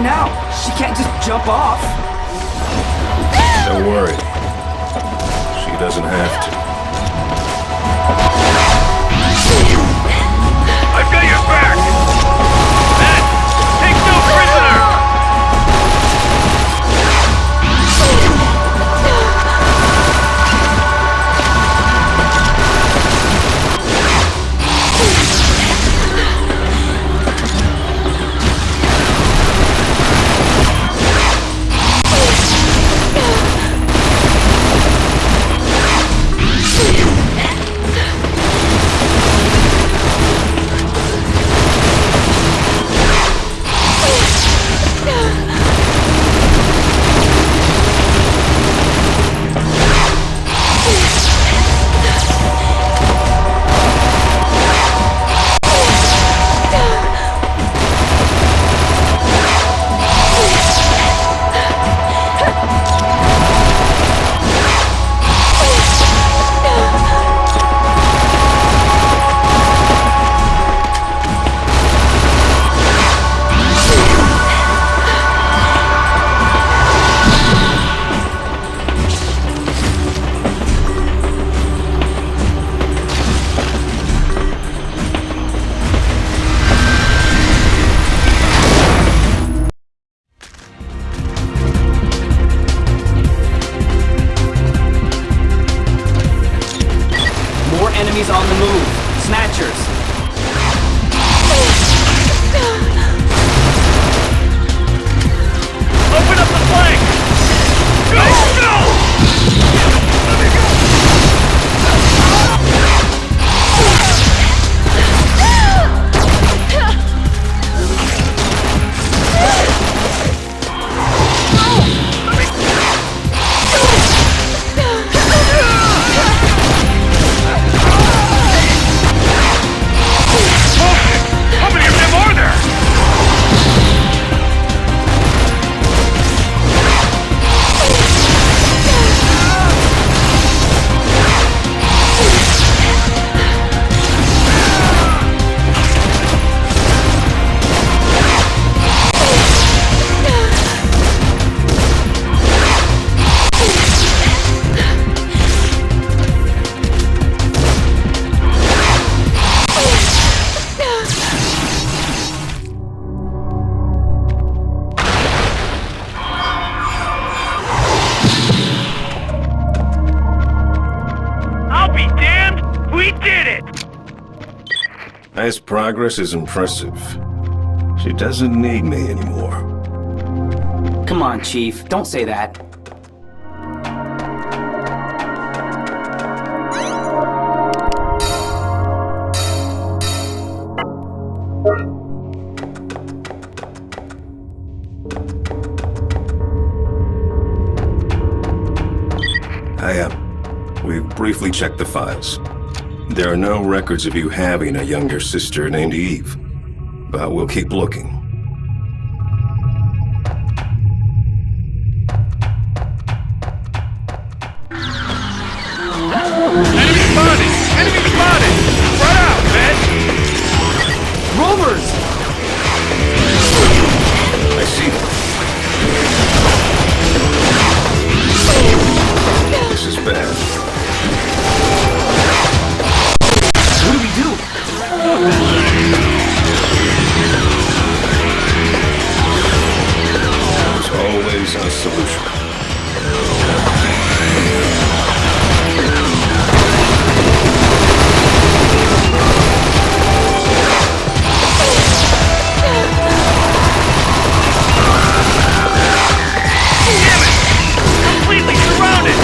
now? She can't just jump off. Don't worry. She doesn't have to. I've got your back! Men, take no prisoner! Enemies on the move. Snatchers. Open up the flank! Go! Go! Let me go! How many of them are there? I'll be damned! We did it! Nice progress is impressive. She doesn't need me anymore. Come on, Chief. Don't say that. We've briefly checked the files. There are no records of you having a younger sister named Eve, but we'll keep looking. Enemy spotted! Enemy spotted! Spread out, man! Rovers! I see them. This is bad. What do we do? There's always a solution. Damn it! Completely surrounded!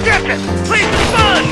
Captain, please respond!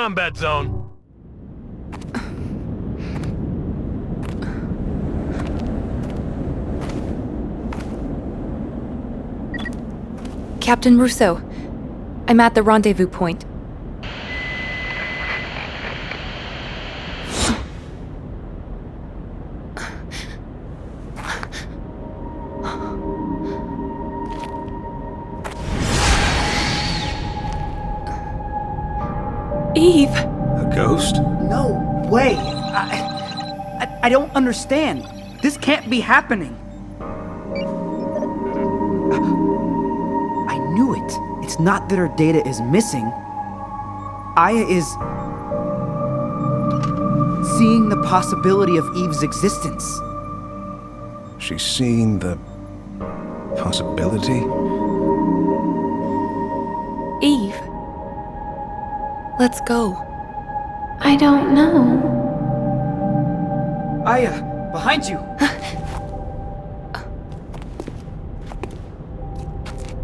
combat zone. Captain Russo, I'm at the rendezvous point. Eve! A ghost? No way! I don't understand. This can't be happening. I knew it. It's not that her data is missing. Aya is seeing the possibility of Eve's existence. She's seeing the possibility? Eve. Let's go. I don't know. Aya, behind you!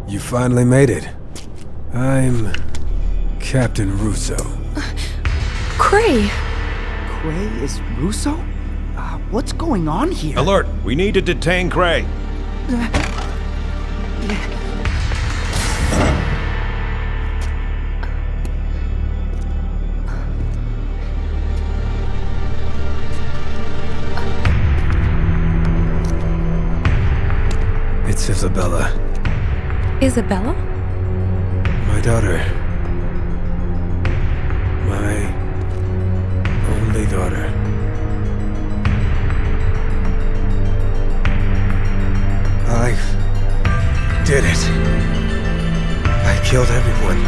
You finally made it. I'm Captain Russo. Cray! Cray is Russo? What's going on here? Alert! We need to detain Cray. It's Isabella. Isabella? My daughter. My only daughter. I did it. I killed everyone.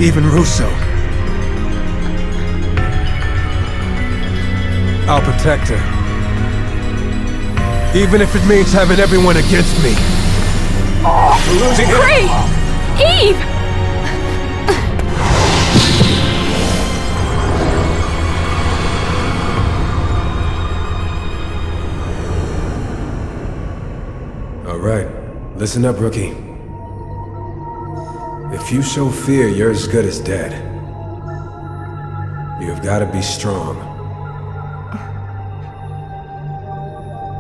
Even Russo. I'll protect her. Even if it means having everyone against me. We're losing him. Cray! Eve! All right. Listen up, rookie. If you show fear, you're as good as dead. You've got to be strong.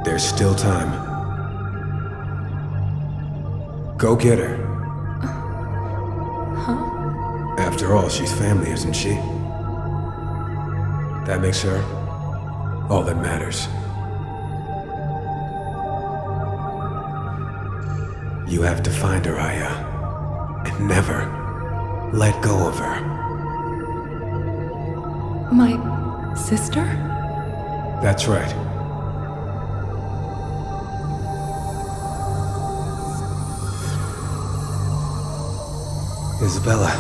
There's still time. Go get her. Huh? After all, she's family, isn't she? That makes her all that matters. You have to find her, Aya. And never let go of her. My sister? That's right. Isabella.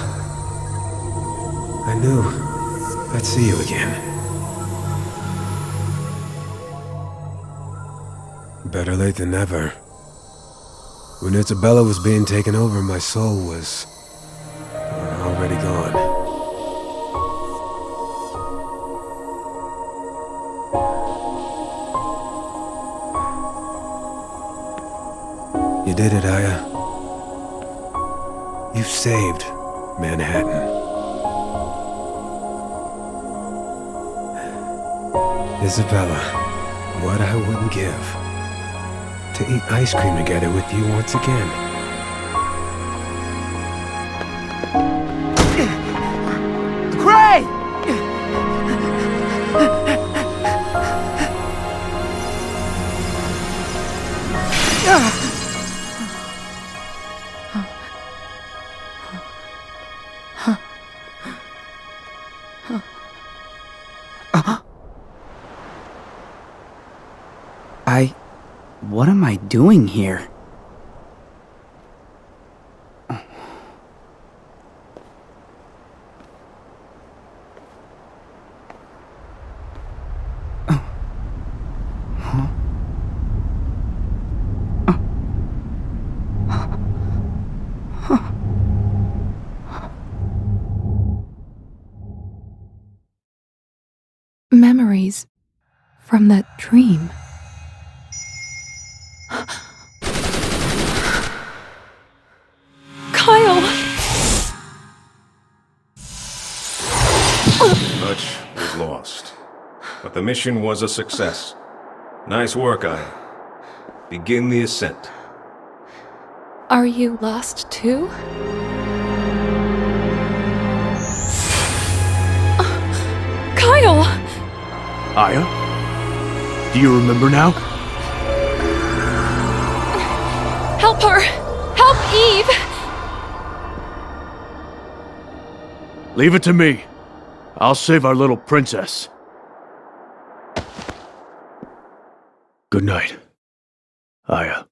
I knew I'd see you again. Better late than never. When Isabella was being taken over, my soul was already gone. You did it, Aya. You saved Manhattan. Isabella, what I wouldn't give to eat ice cream together with you once again. Cray! What am I doing here? Memories from that dream. Kyle! much was lost. But the mission was a success. Nice work, Aya. Begin the ascent. Are you lost too? Kyle! Aya? Do you remember now? Help her! Help Eve! Leave it to me. I'll save our little princess. Good night, Aya.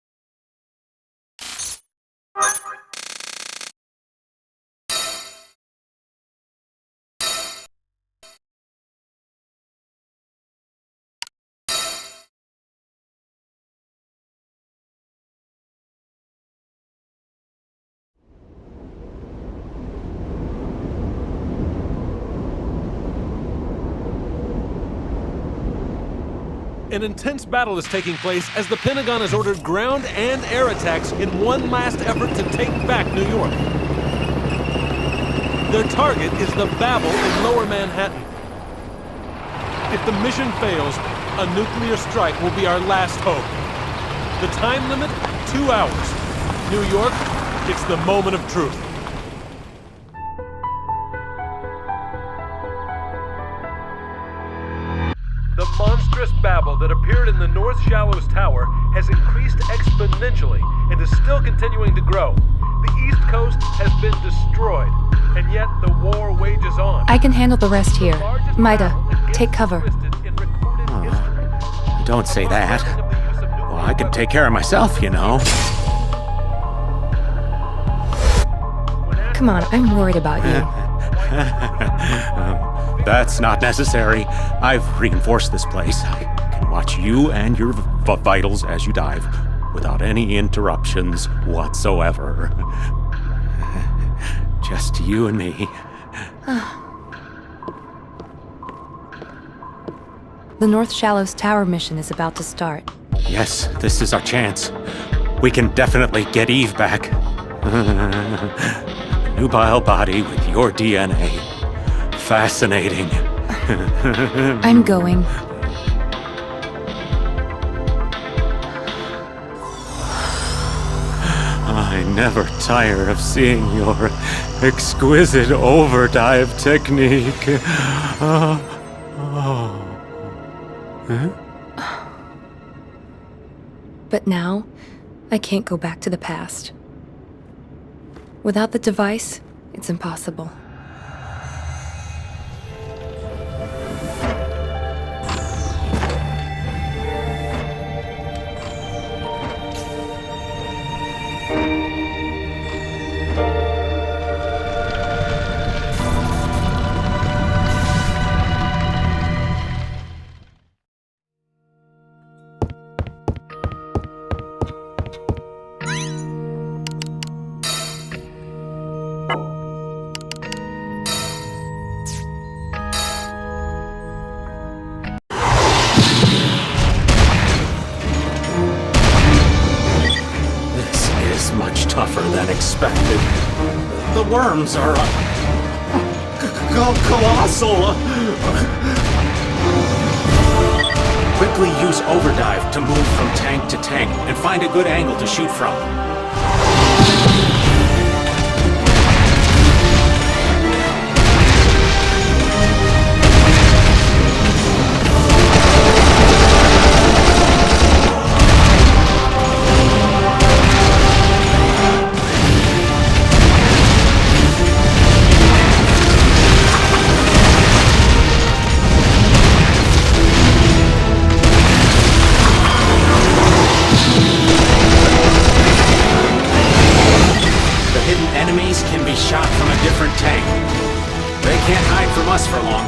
An intense battle is taking place as the Pentagon has ordered ground and air attacks in one last effort to take back New York. Their target is the Babel in Lower Manhattan. If the mission fails, a nuclear strike will be our last hope. The time limit, 2 hours. New York, it's the moment of truth. The monstrous Babel that appeared in the North Shallows Tower has increased exponentially and is still continuing to grow. The East Coast has been destroyed, and yet the war wages on. I can handle the rest here. Maida, take cover. Don't say that. Well, I can take care of myself, you know. Come on, I'm worried about you. That's not necessary. I've reinforced this place. I can watch you and your vitals as you dive without any interruptions whatsoever. Just you and me. The North Shallows Tower mission is about to start. Yes, this is our chance. We can definitely get Eve back. Nubile body with your DNA. Fascinating. I'm going. I never tire of seeing your exquisite overdive technique. Huh? But now, I can't go back to the past. Without the device, it's impossible. Tougher than expected. The worms are colossal. Quickly use overdrive to move from tank to tank and find a good angle to shoot from. Shot from a different tank. They can't hide from us for long.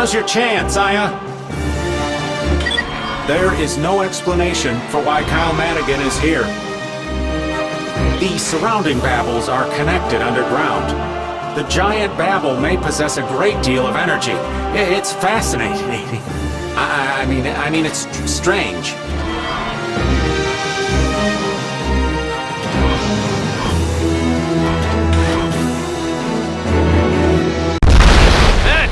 Now's your chance, Aya. There is no explanation for why Kyle Madigan is here. The surrounding Babels are connected underground. The giant Babel may possess a great deal of energy. It's fascinating. I mean, it's strange. Men,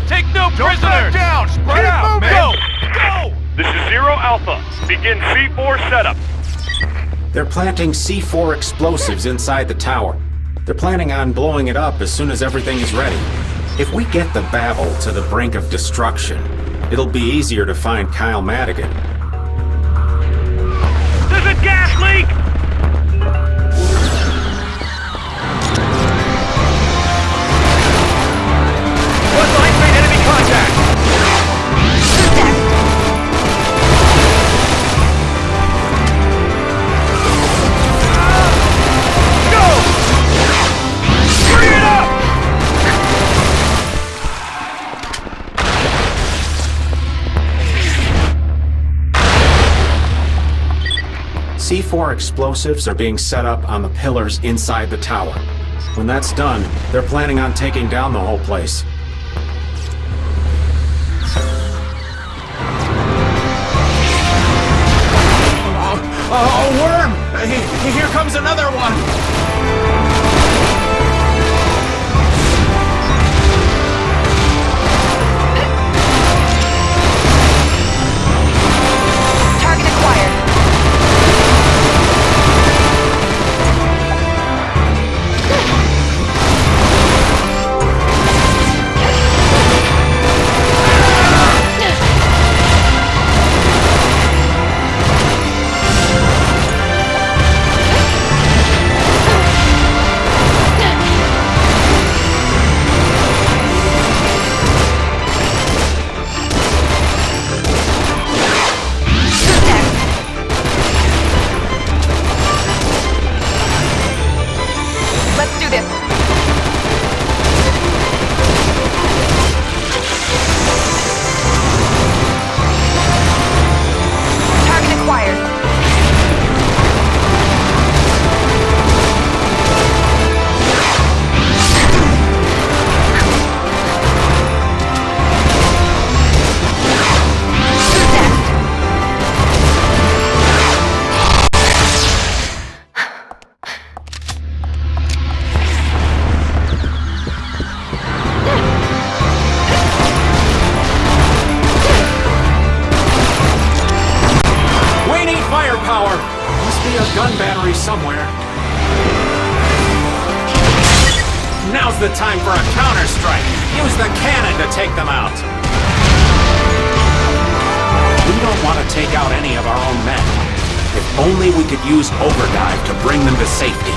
take no prisoners. Down. Spread out, man. Go. This is Zero Alpha. Begin C4 setup. They're planting C4 explosives inside the tower. They're planning on blowing it up as soon as everything is ready. If we get the Babel to the brink of destruction, it'll be easier to find Kyle Madigan. There's a gas leak! Floodlight made enemy contact! C4 explosives are being set up on the pillars inside the tower. When that's done, they're planning on taking down the whole place. Oh, worm! Here comes another one! Target acquired. gun battery somewhere. Now's the time for a counter-strike. Use the cannon to take them out. We don't want to take out any of our own men. If only we could use overdrive to bring them to safety.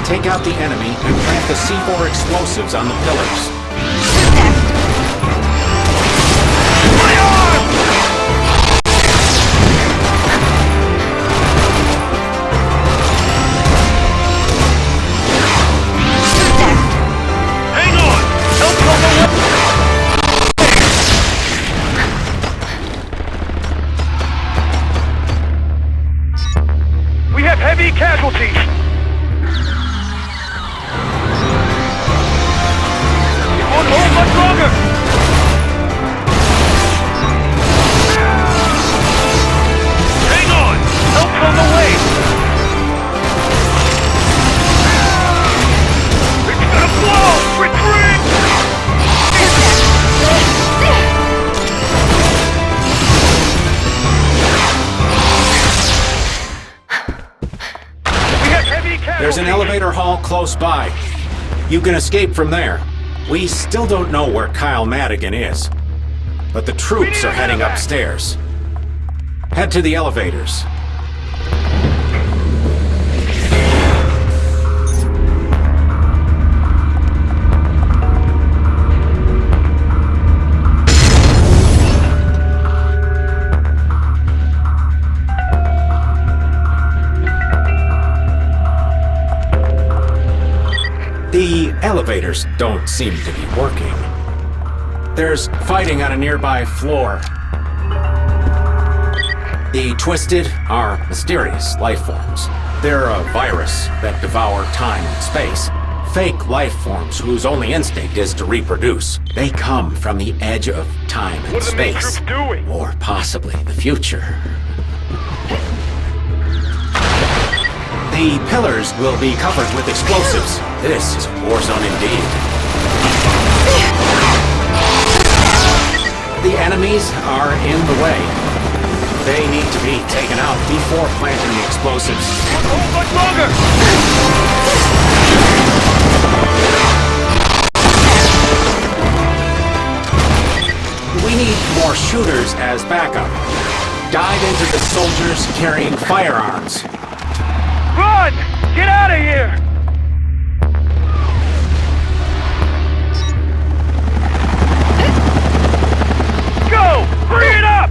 Take out the enemy and plant the C4 explosives on the pillars. Hang on! Help on the way! We have heavy casualties! It won't hold much longer! Hang on! Help's on the way! It's gonna blow! Retreat! We have heavy casualties! There's an elevator hall close by. You can escape from there. We still don't know where Kyle Madigan is, but the troops are heading upstairs. Head to the elevators. The elevators don't seem to be working. There's fighting on a nearby floor. The Twisted are mysterious life forms. They're a virus that devour time and space. Fake life forms whose only instinct is to reproduce. They come from the edge of time and What are the main space. troops doing? Or possibly the future. The pillars will be covered with explosives. This is a war zone indeed. The enemies are in the way. They need to be taken out before planting the explosives. Hold much longer! We need more shooters as backup. Dive into the soldiers carrying firearms. Run! Get out of here! Go! Hurry it up!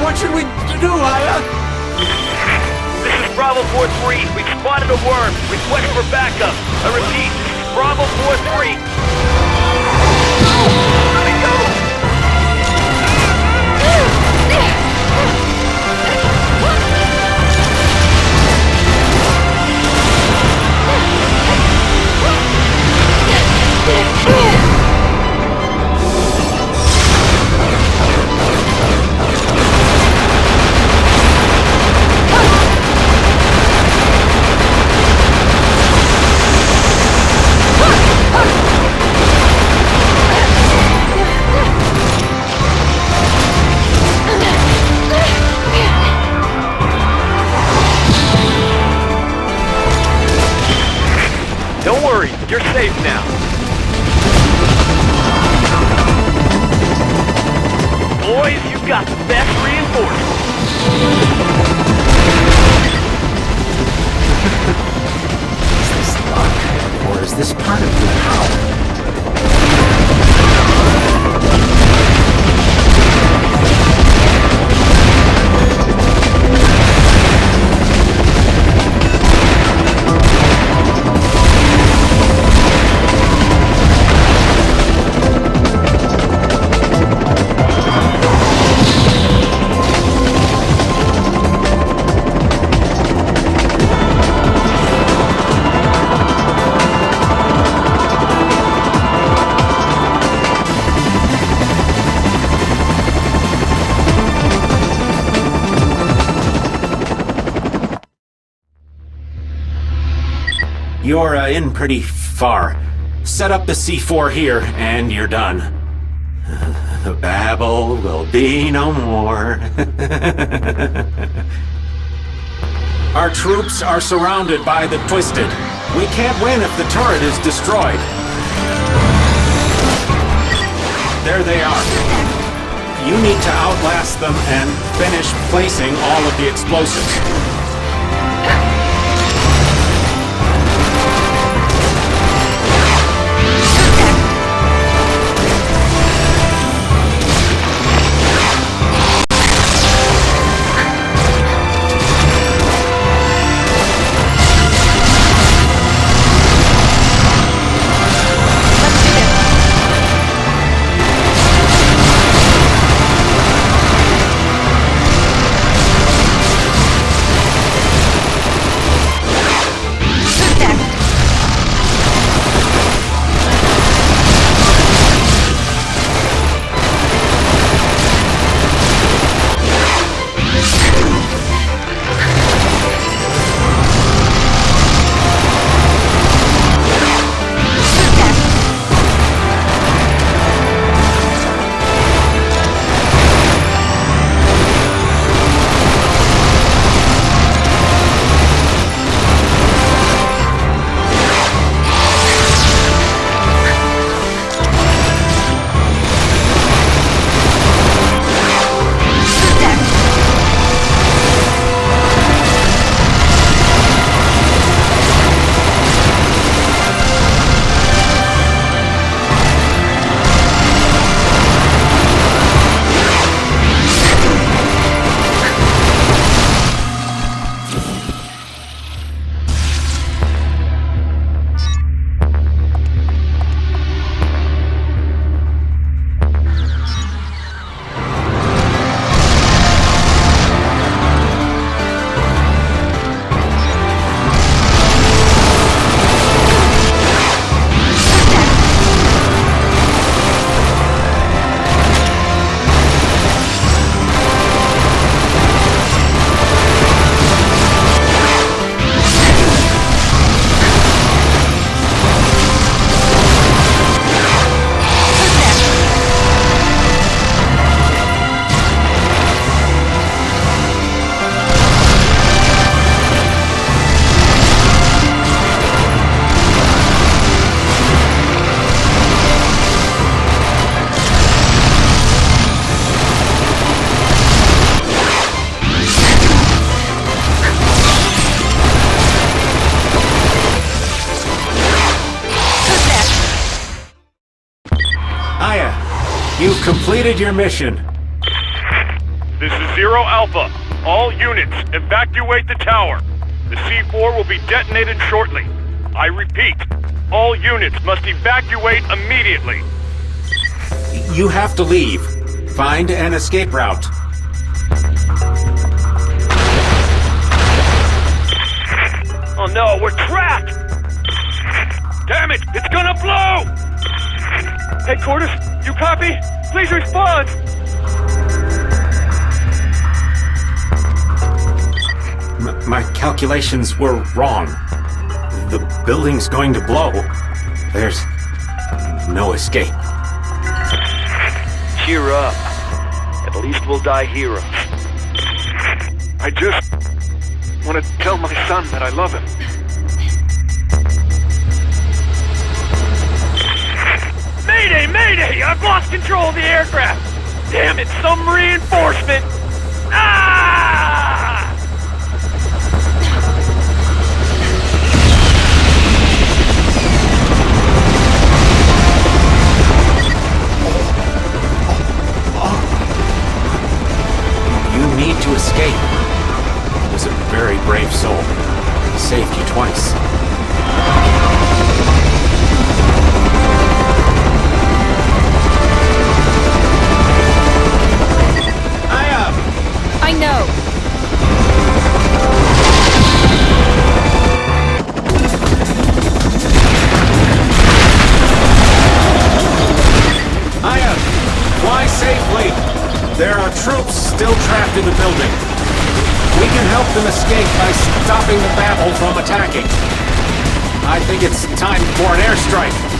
What should we do, Aya? This is Bravo 4-3. We've spotted a worm. Request for backup. I repeat, this is Bravo 4-3. Let me go! Don't worry, you're safe now. Boys, you've got the best reinforcements. Is this luck? this part of your power? You're in pretty far. Set up the C4 here, and you're done. The babble will be no more. Our troops are surrounded by the Twisted. We can't win if the turret is destroyed. There they are. You need to outlast them and finish placing all of the explosives. You've completed your mission. This is Zero Alpha. All units, evacuate the tower. The C4 will be detonated shortly. I repeat, all units must evacuate immediately. You have to leave. Find an escape route. Oh no, we're trapped! Damn it, it's gonna blow! Headquarters, you copy? Please respond! My calculations were wrong. The building's going to blow. There's no escape. Cheer up. At least we'll die heroes. I just want to tell my son that I love him. Mayday! Mayday! I've lost control of the aircraft! Damn it, some reinforcement! Ah! after the building. We can help them escape by stopping the Babel from attacking. I think it's time for an airstrike.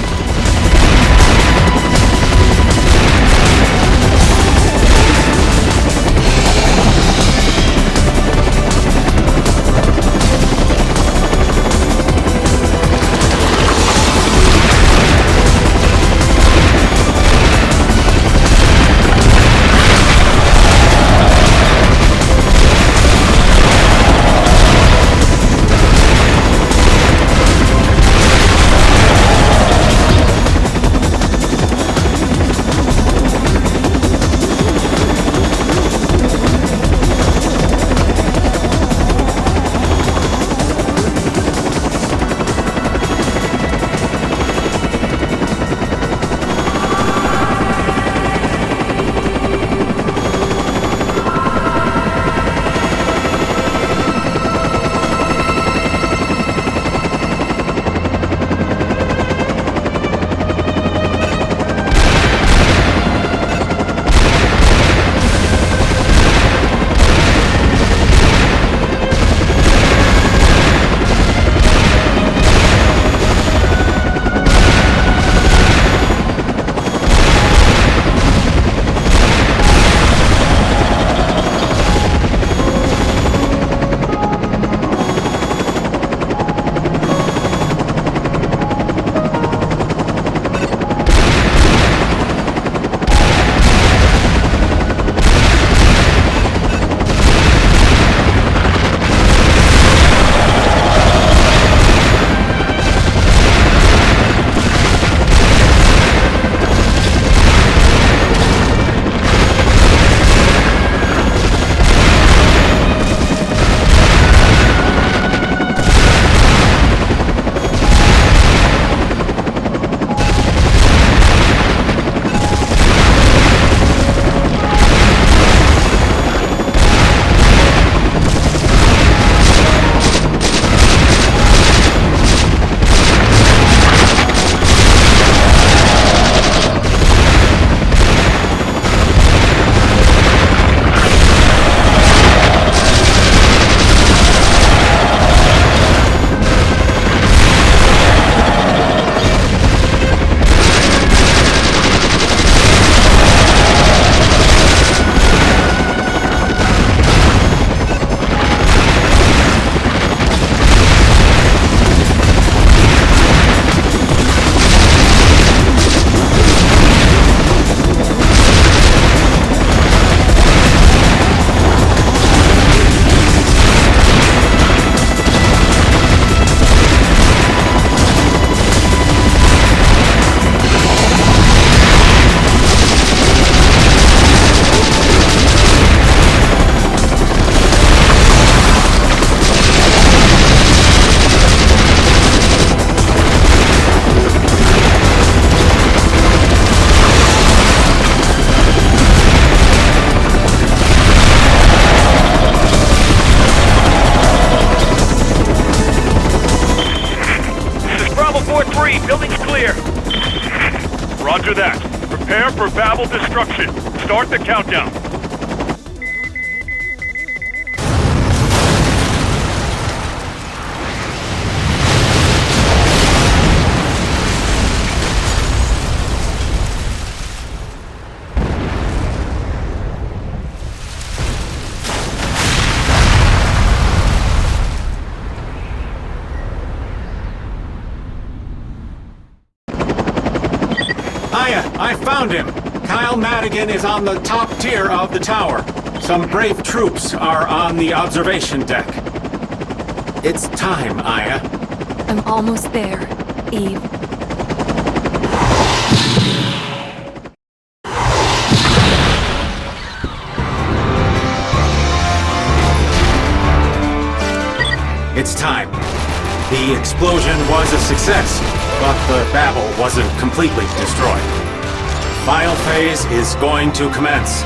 Roger that. Prepare for Babel destruction. Start the countdown. I found him! Kyle Madigan is on the top tier of the tower. Some brave troops are on the observation deck. It's time, Aya. I'm almost there, Eve. It's time. The explosion was a success, but the Babel wasn't completely destroyed. Final phase is going to commence.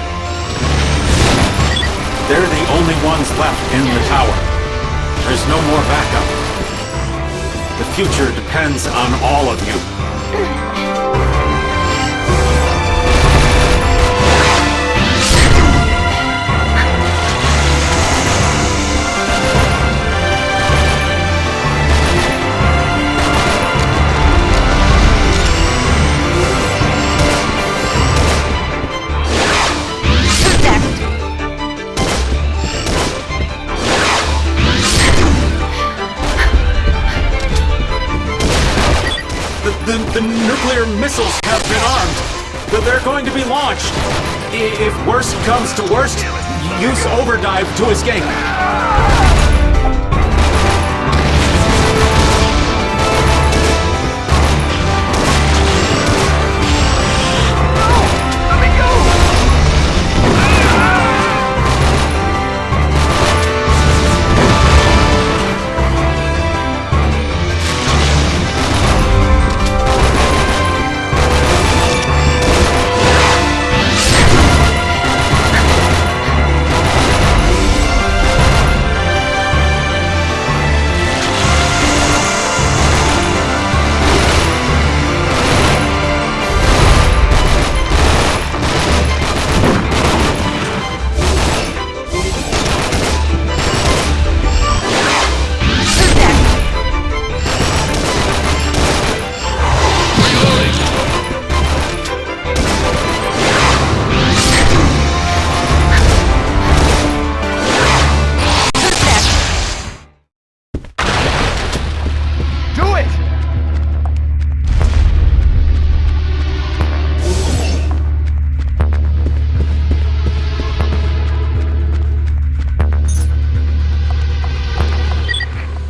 They're the only ones left in the tower. There's no more backup. The future depends on all of you. The nuclear missiles have been armed. They're going to be launched. If worst comes to worst, use overdive to escape.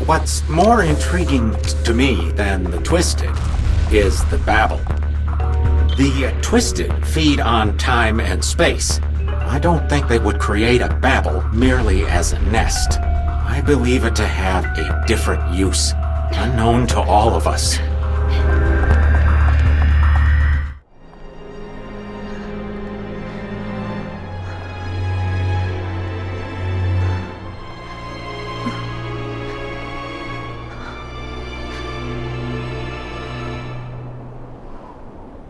What's more intriguing to me than the Twisted is the Babel. The Twisted feed on time and space. I don't think they would create a Babel merely as a nest. I believe it to have a different use, unknown to all of us.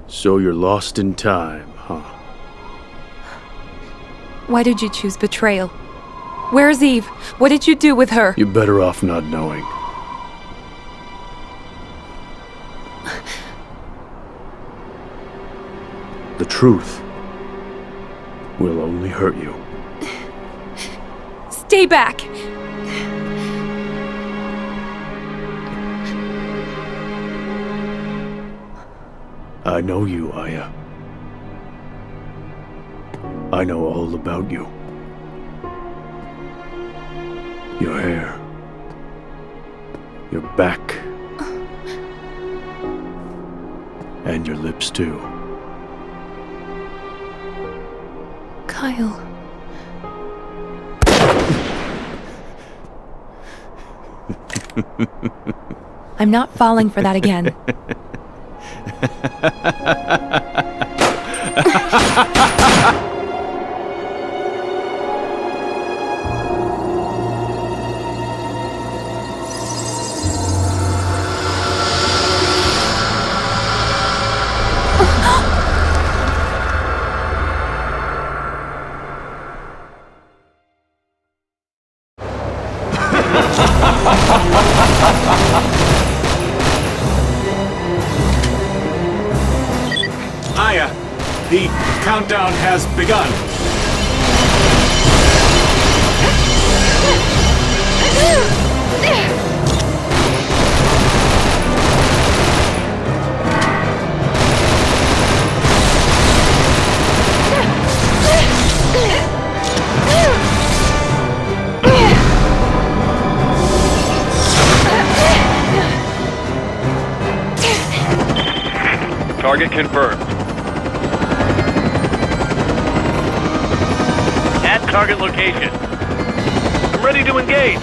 So you're lost in time, huh? Why did you choose betrayal? Where's Eve? What did you do with her? You're better off not knowing. The truth will only hurt you. Stay back! I know you, Aya. I know all about you. Your hair. Your back. And your lips, too. Kyle. I'm not falling for that again. Aya, the countdown has begun. Target confirmed. At target location. I'm ready to engage.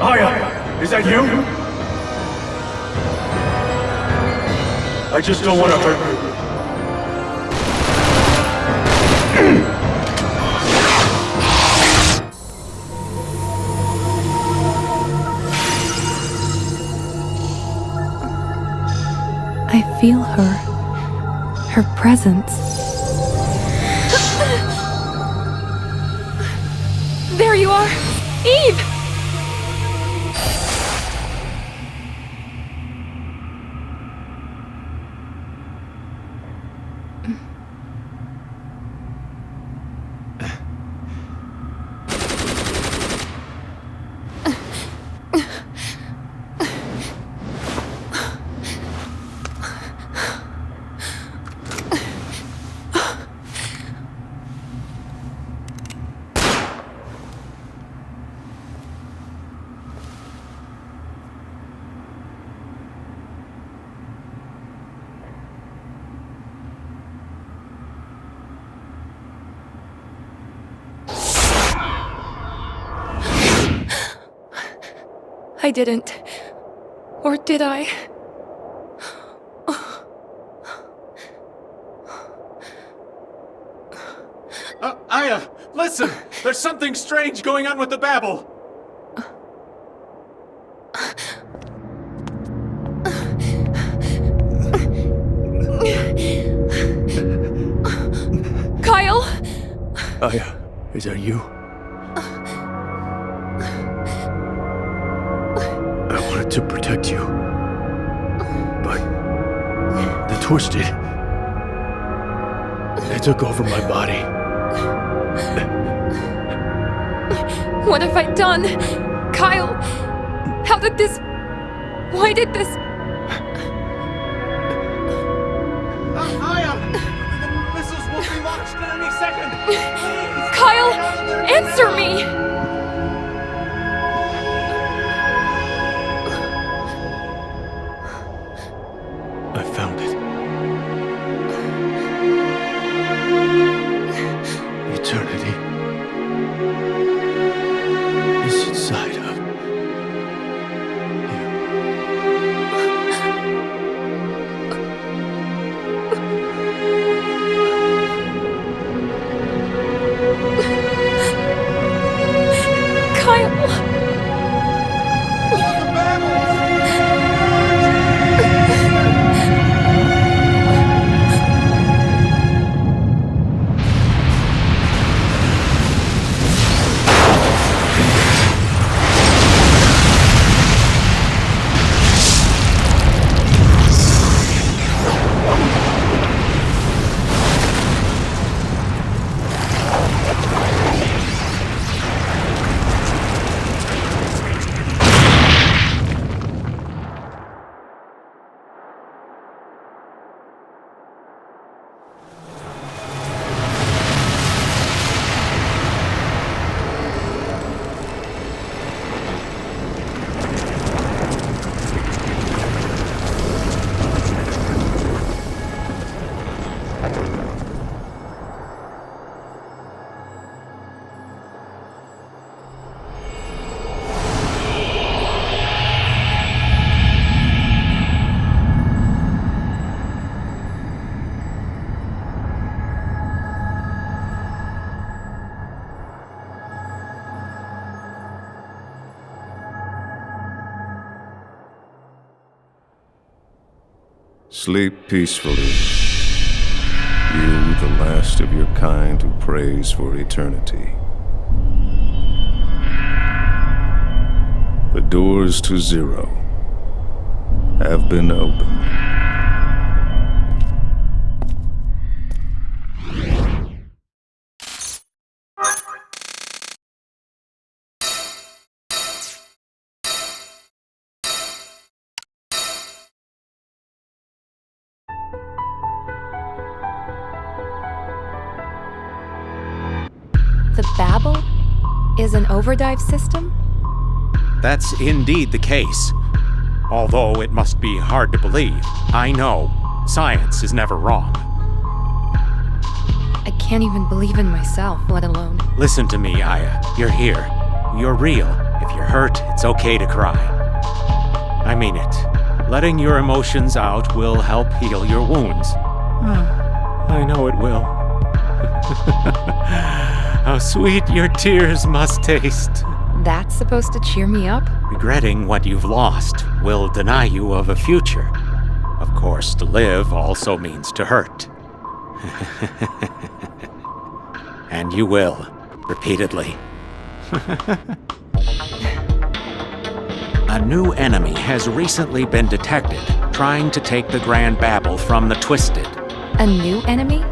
Aya, is that you? I just don't want to hurt you. I feel her presence. There you are! Eve! I didn't. Or did I? Aya, listen! There's something strange going on with the Babel! Kyle? Aya, is that you? I wanted to protect you. But the Twisted... They took over my body. What have I done? Kyle! How did this... Why did this... Aya! The missiles will be launched in any second! Please! Kyle! Answer me! I found it. Eternity is inside of you. Kyle! Sleep peacefully. You, the last of your kind who prays for eternity. The doors to Zero have been opened. The Babel is an overdive system? That's indeed the case. Although it must be hard to believe. I know. Science is never wrong. I can't even believe in myself, let alone... Listen to me, Aya. You're here. You're real. If you're hurt, it's okay to cry. I mean it. Letting your emotions out will help heal your wounds. I know it will. How sweet your tears must taste. That's supposed to cheer me up? Regretting what you've lost will deny you of a future. Of course, to live also means to hurt. And you will, repeatedly. A new enemy has recently been detected, trying to take the Grand Babel from the Twisted. A new enemy?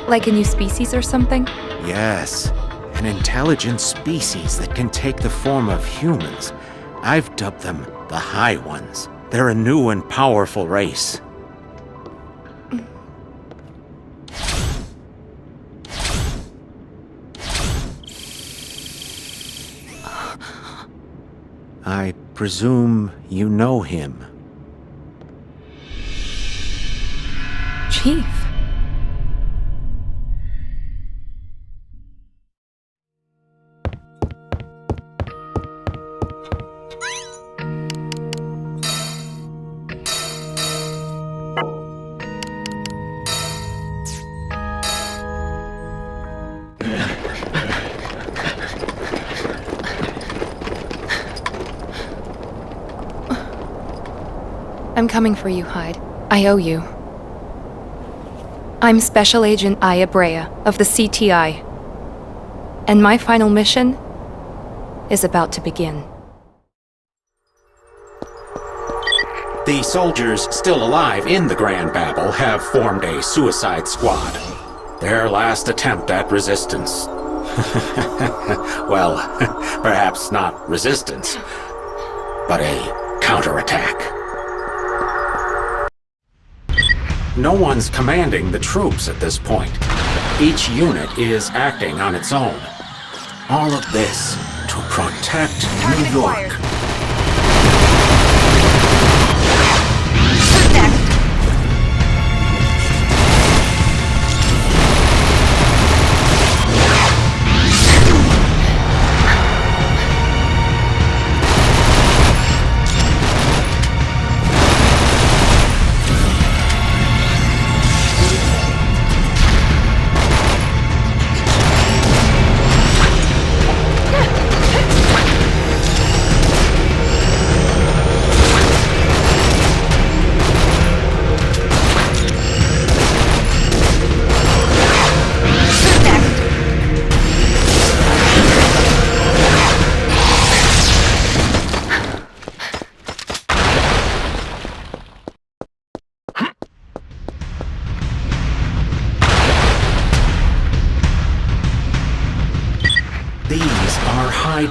Like a new species or something? Yes, an intelligent species that can take the form of humans. I've dubbed them the High Ones. They're a new and powerful race. I presume you know him. Chief. I'm coming for you, Hyde. I owe you. I'm Special Agent Aya Brea of the CTI. And my final mission is about to begin. The soldiers still alive in the Grand Babel have formed a suicide squad. Their last attempt at resistance. Well, perhaps not resistance, but a counterattack. No one's commanding the troops at this point. Each unit is acting on its own. All of this to protect New York.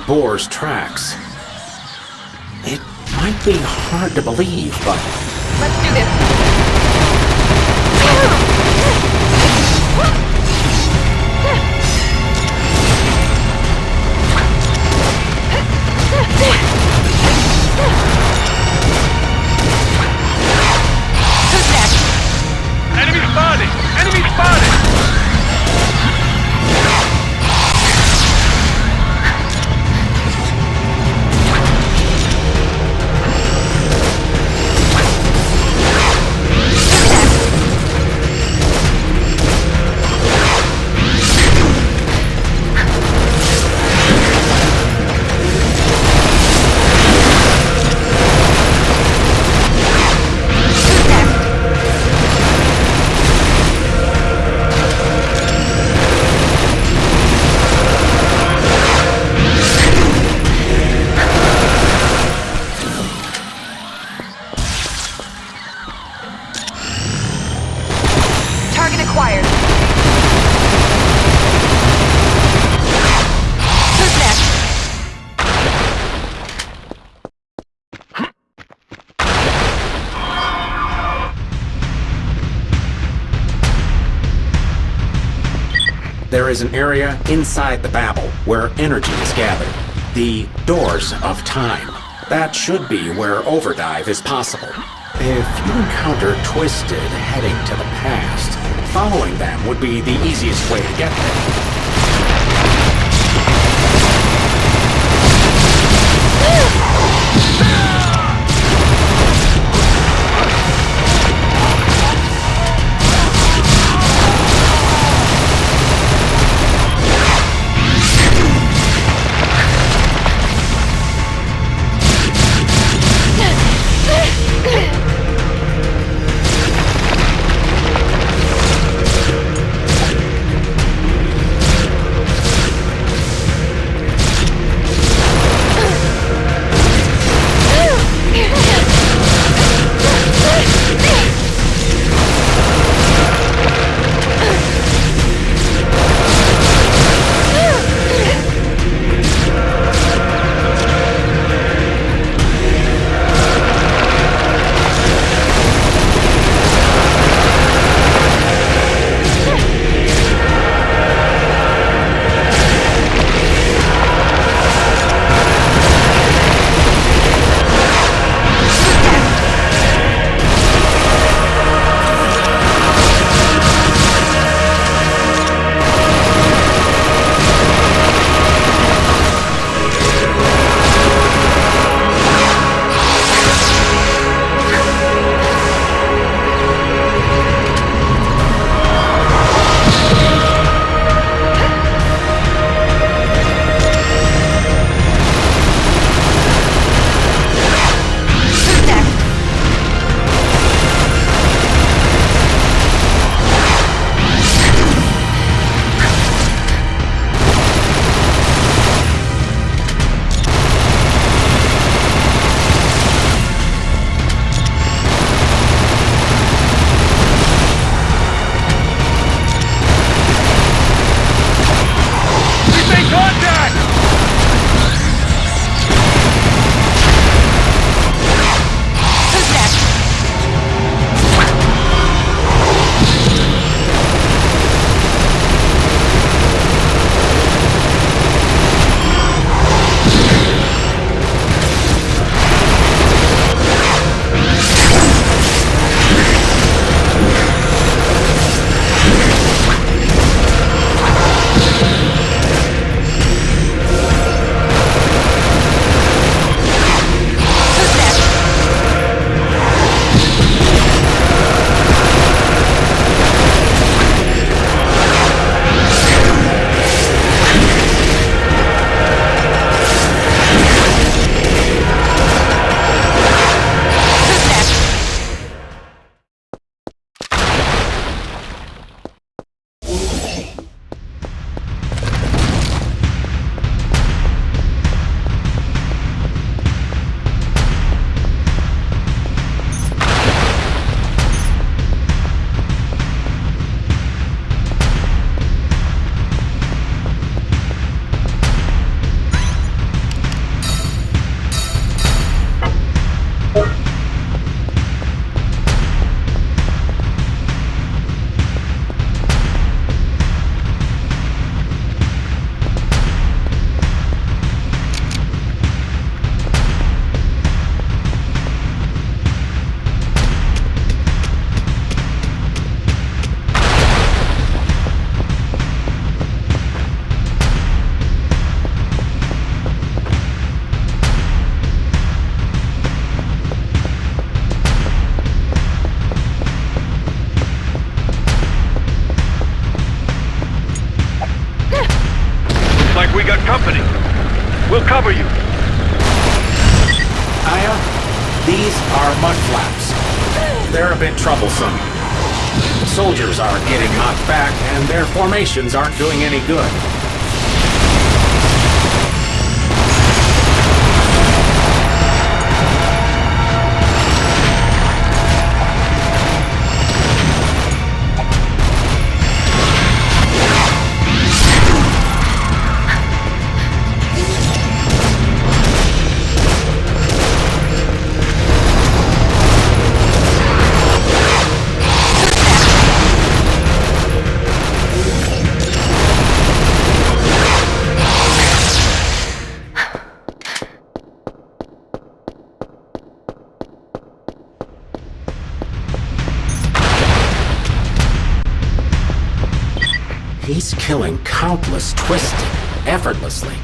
Boar's tracks. It might be hard to believe, but... Let's do this! Who's next? Enemy spotted! Enemy spotted! There is an area inside the Babel where energy is gathered. The Doors of Time. That should be where overdrive is possible. If you encounter Twisted heading to the past, following them would be the easiest way to get there. cover you. Aya, these are mud flaps. They're a bit troublesome. Soldiers are getting knocked back, and their formations aren't doing any good. He's killing countless Twisted, effortlessly.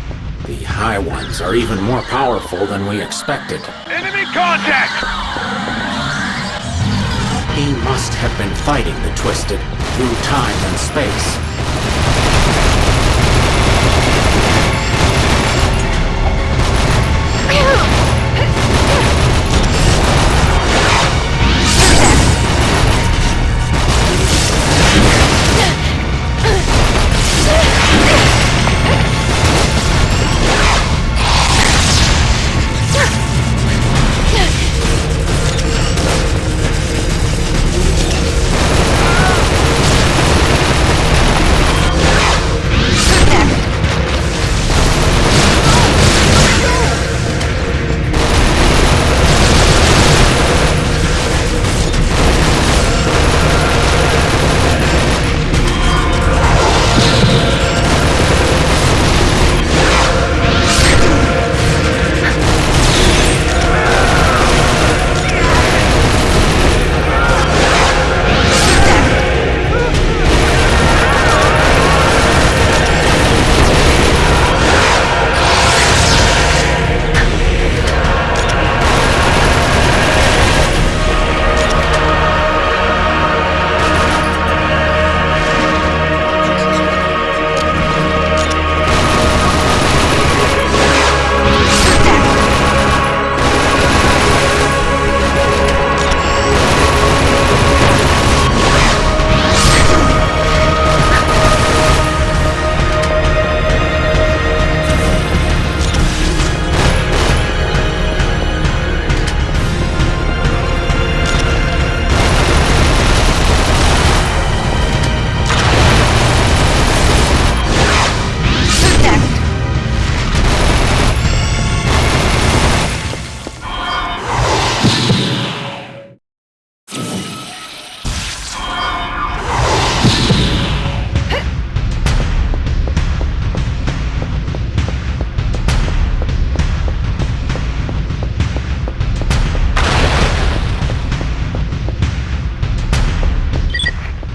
The High Ones are even more powerful than we expected. Enemy contact! He must have been fighting the Twisted through time and space.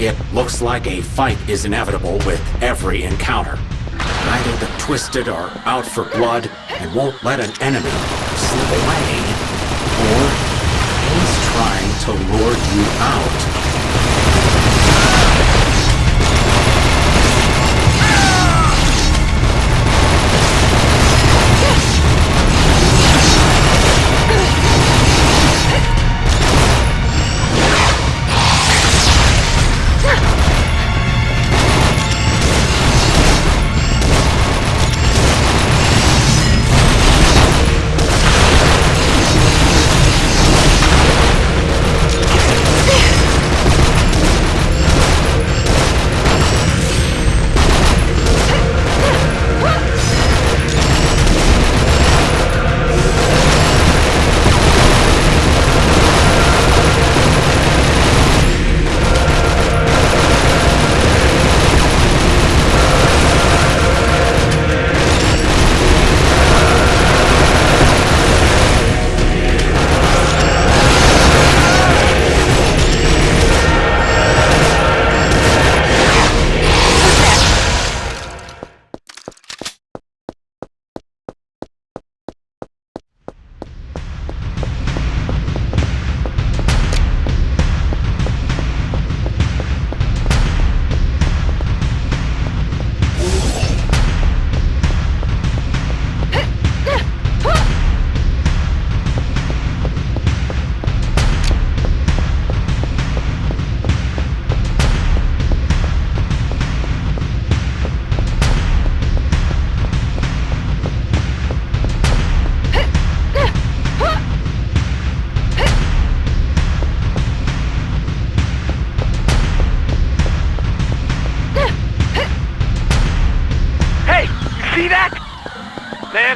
It looks like a fight is inevitable with every encounter. Either the Twisted are out for blood and won't let an enemy slip away, or he's trying to lure you out.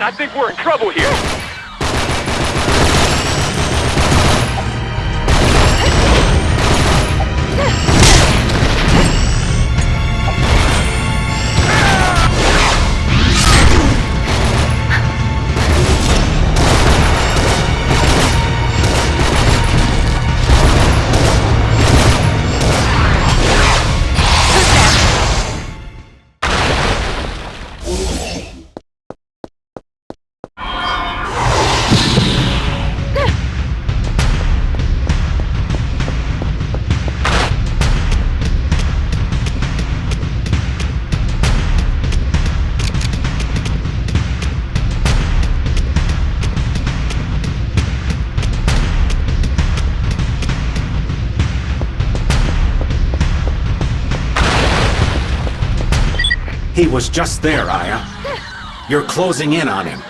I think we're in trouble here. He was just there, Aya. You're closing in on him.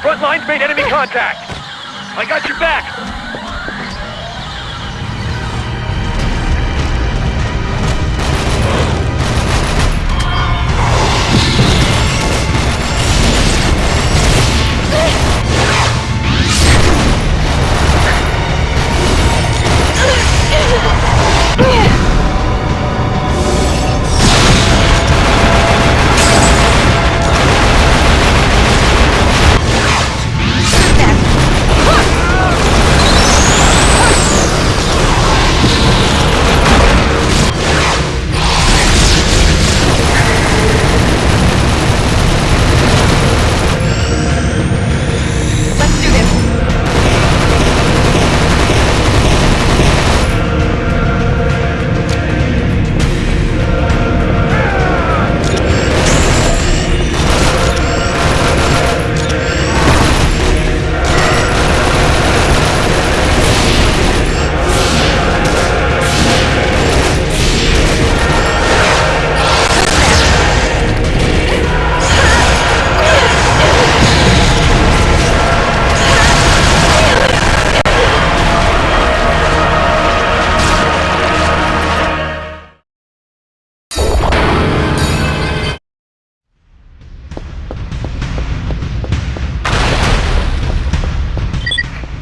Front lines made enemy contact. I got your back.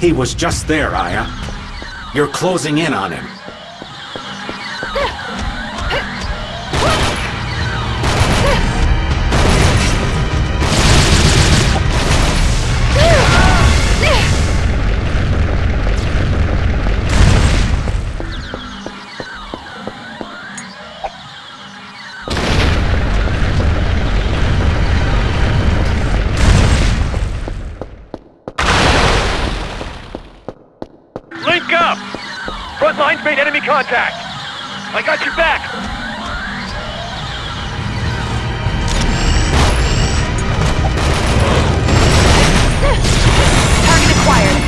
He was just there, Aya. You're closing in on him. Link up! Front lines made enemy contact! I got your back! Target acquired.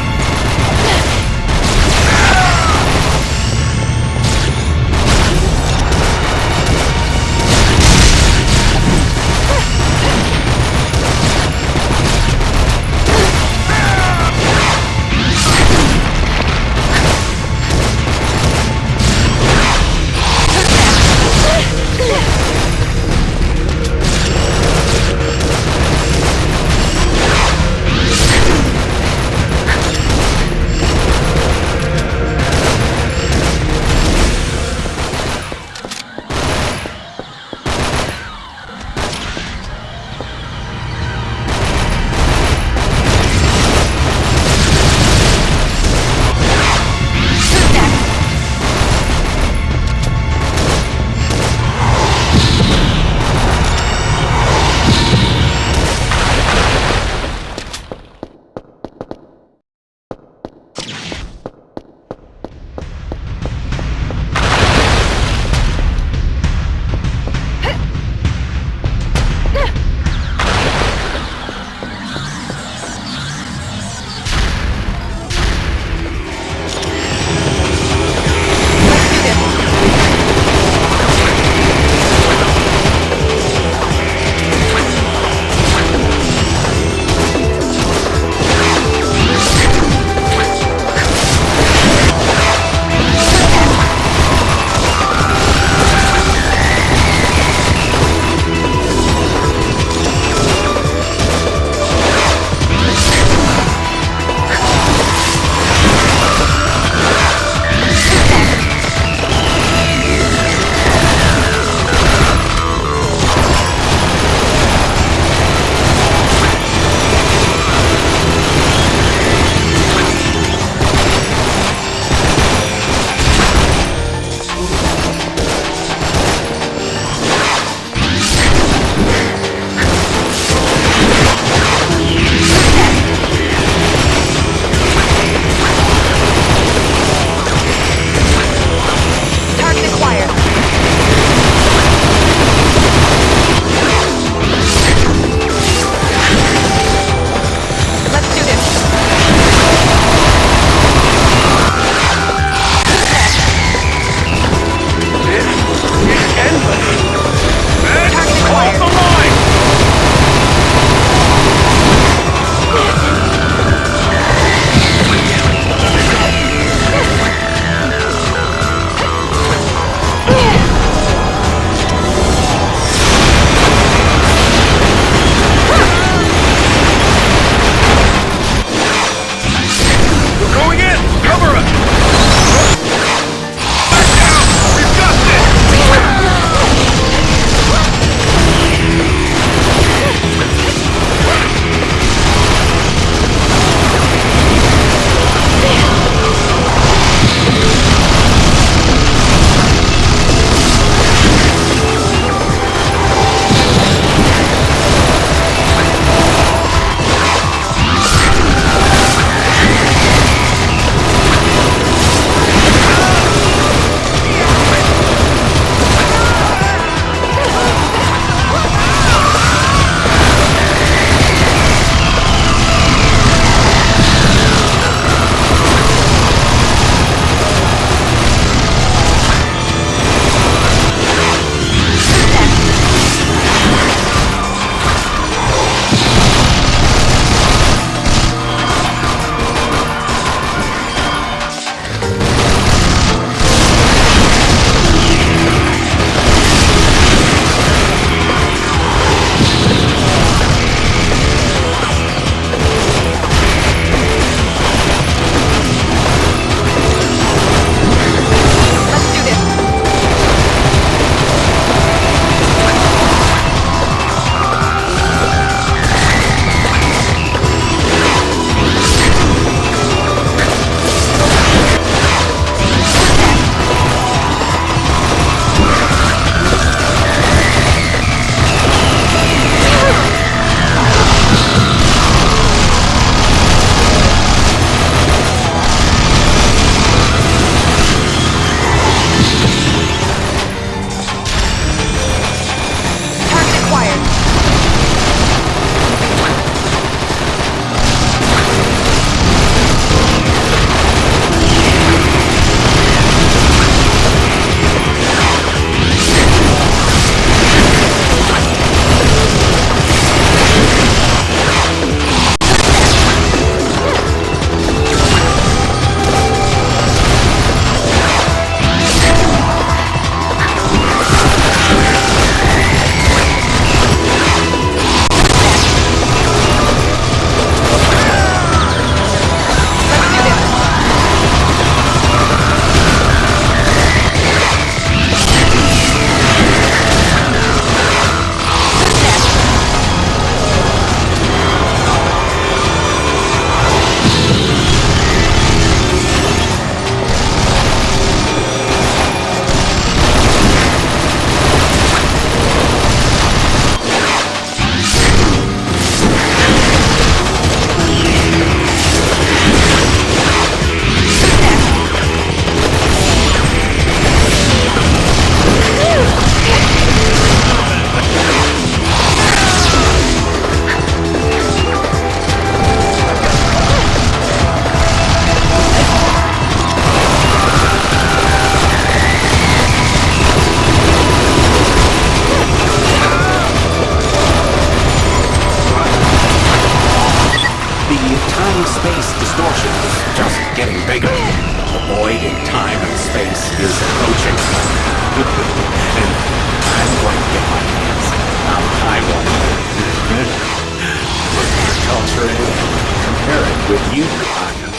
space distortion is just getting bigger. The void in time and space is approaching. And I'm going to get my hands on a high one. Culture it and compare it with you, Anya.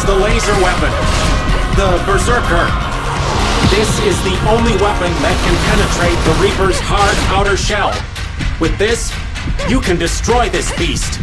The laser weapon. The Berserker. This is the only weapon that can penetrate the Reaper's hard outer shell. With this, you can destroy this beast.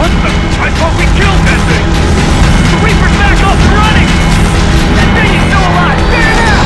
What the? I thought we killed that thing! The Reaper's back up and running! That thing is still alive! Get it out!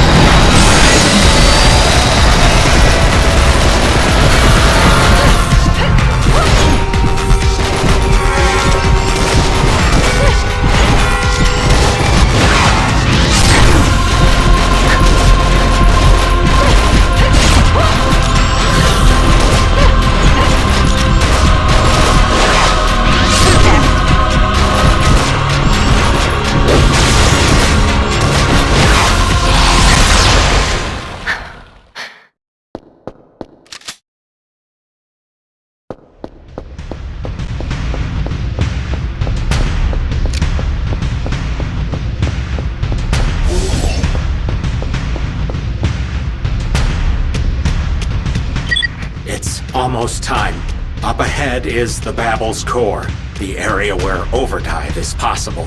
Almost time. Up ahead is the Babel's core, the area where overdive is possible.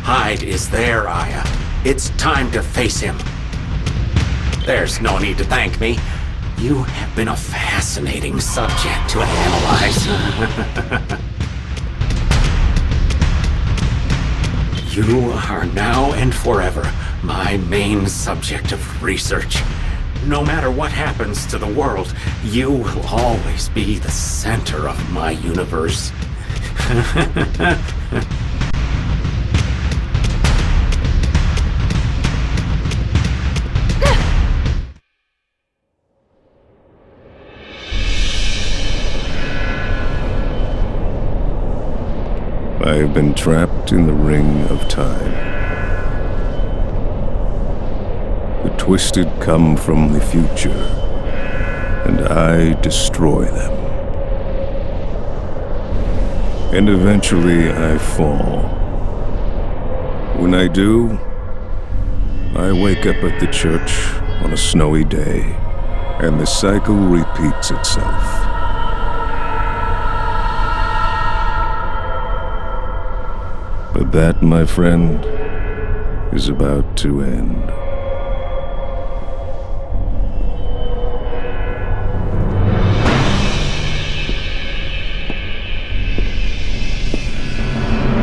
Hyde is there, Aya. It's time to face him. There's no need to thank me. You have been a fascinating subject to analyze. You are now and forever my main subject of research. No matter what happens to the world, you will always be the center of my universe. I have been trapped in the ring of time. The Twisted come from the future, and I destroy them. And eventually I fall. When I do, I wake up at the church on a snowy day, and the cycle repeats itself. But that, my friend, is about to end.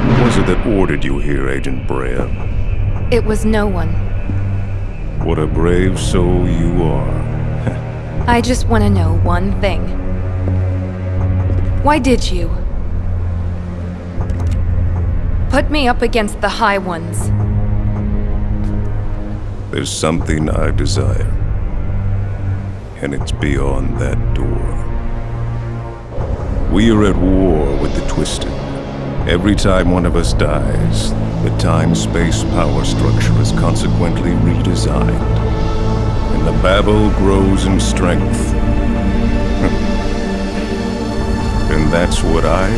Who was it that ordered you here, Agent Brea? It was no one. What a brave soul you are. I just want to know one thing. Why did you put me up against the High Ones? There's something I desire, and it's beyond that door. We are at war with the Twisted. Every time one of us dies, the time-space power structure is consequently redesigned, and the Babel grows in strength. And that's what I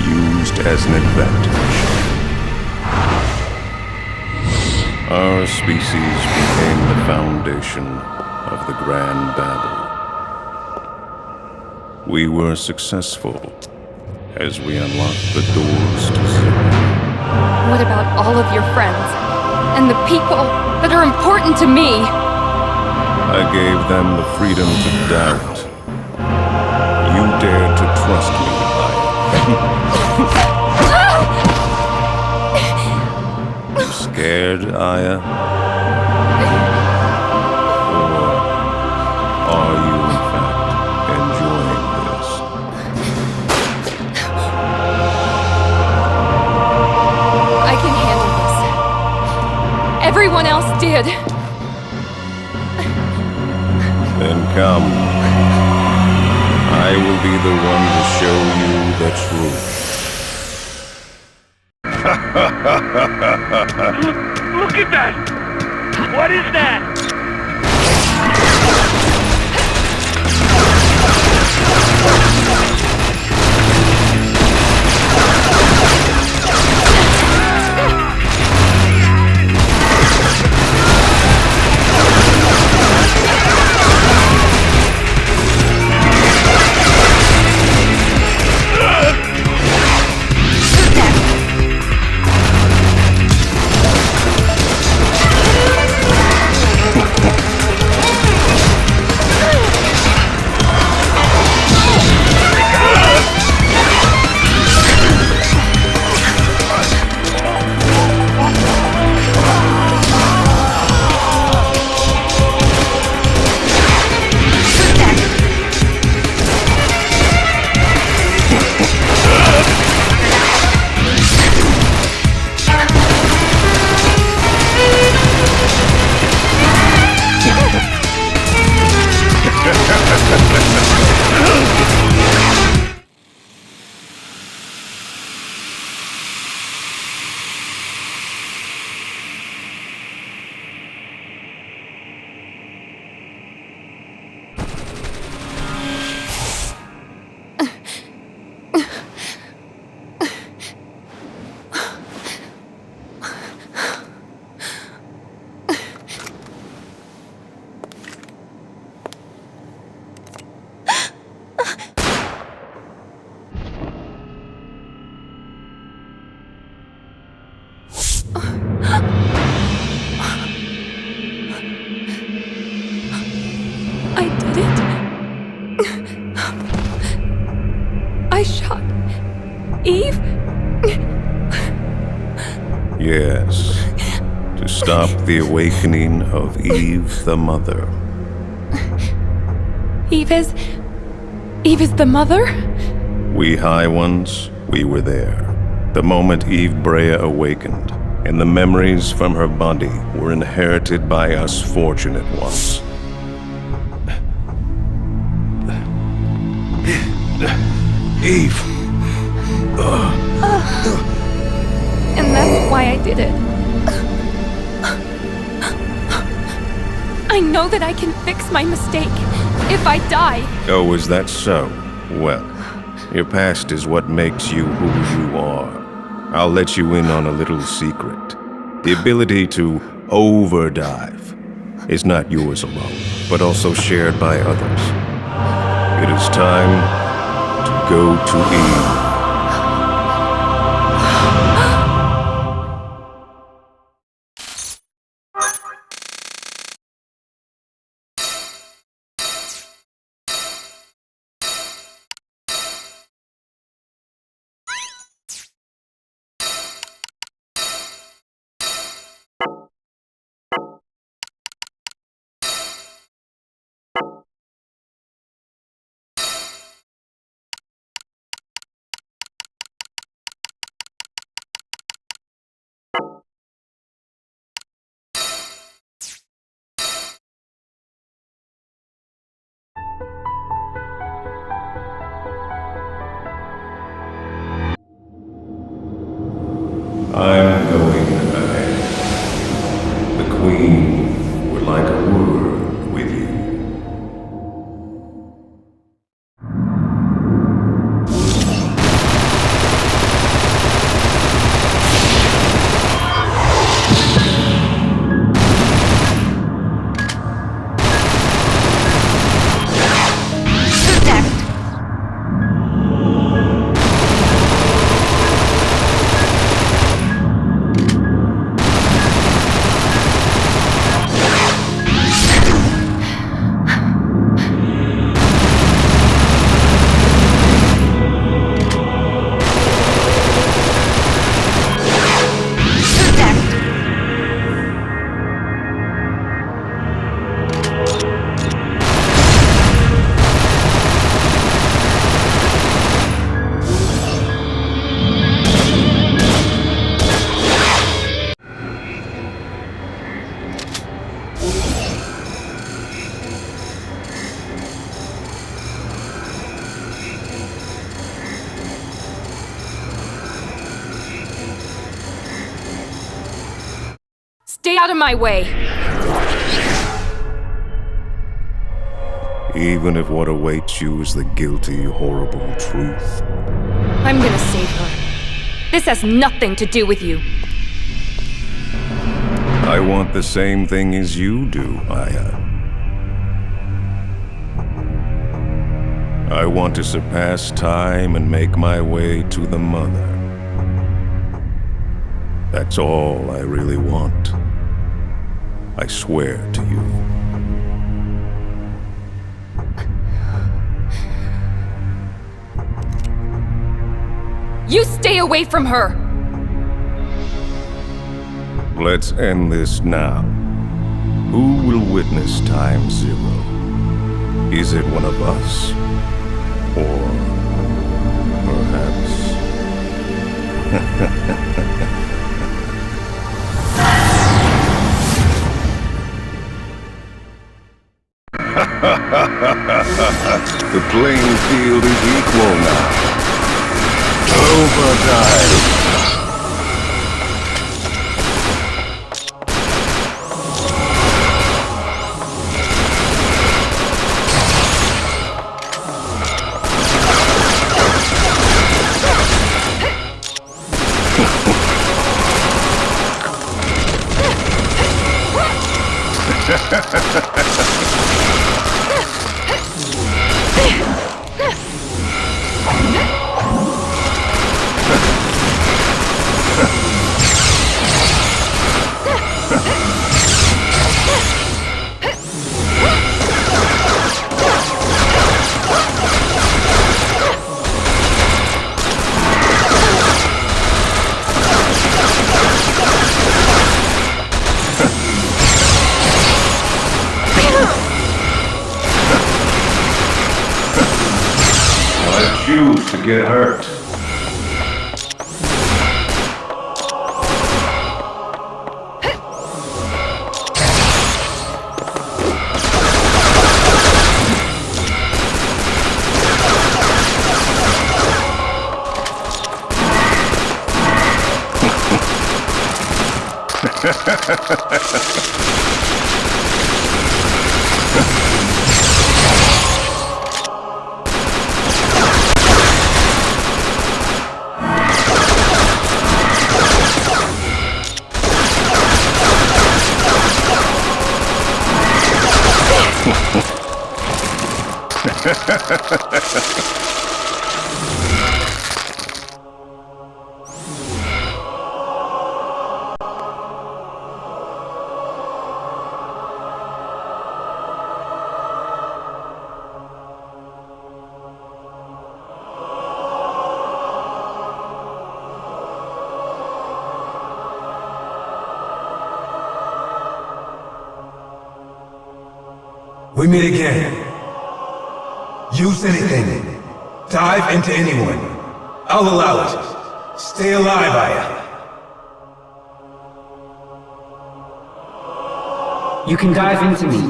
used as an advantage. Our species became the foundation of the Grand Babel. We were successful as we unlocked the doors to zero. What about all of your friends and the people that are important to me? I gave them the freedom to doubt. You dared to trust me, Aya. You scared, Aya? Or are you, in fact, enjoying this? I can handle this. Everyone else did. Then come. I will be the one to show you the truth. Look at that! What is that? Eve? Yes. To stop the awakening of Eve the Mother. Eve is the mother? We High Ones, we were there. The moment Eve Brea awakened, and the memories from her body were inherited by us fortunate ones. Eve! And that's why I did it. I know that I can fix my mistake if I die. Oh, is that so? Well, your past is what makes you who you are. I'll let you in on a little secret. The ability to overdive is not yours alone, but also shared by others. It is time to go to Eve. I'm going ahead. The Queen would like a word with you. Stay out of my way! Even if what awaits you is the guilty, horrible truth. I'm gonna save her. This has nothing to do with you. I want the same thing as you do, Aya. I want to surpass time and make my way to the Mother. That's all I really want. I swear to you. You stay away from her! Let's end this now. Who will witness time zero? Is it one of us? Or perhaps... The playing field is equal now. Overdrive. to get hurt. We meet again. Use anything. Dive into anyone. I'll allow it. Stay alive, Aya. You can dive into me.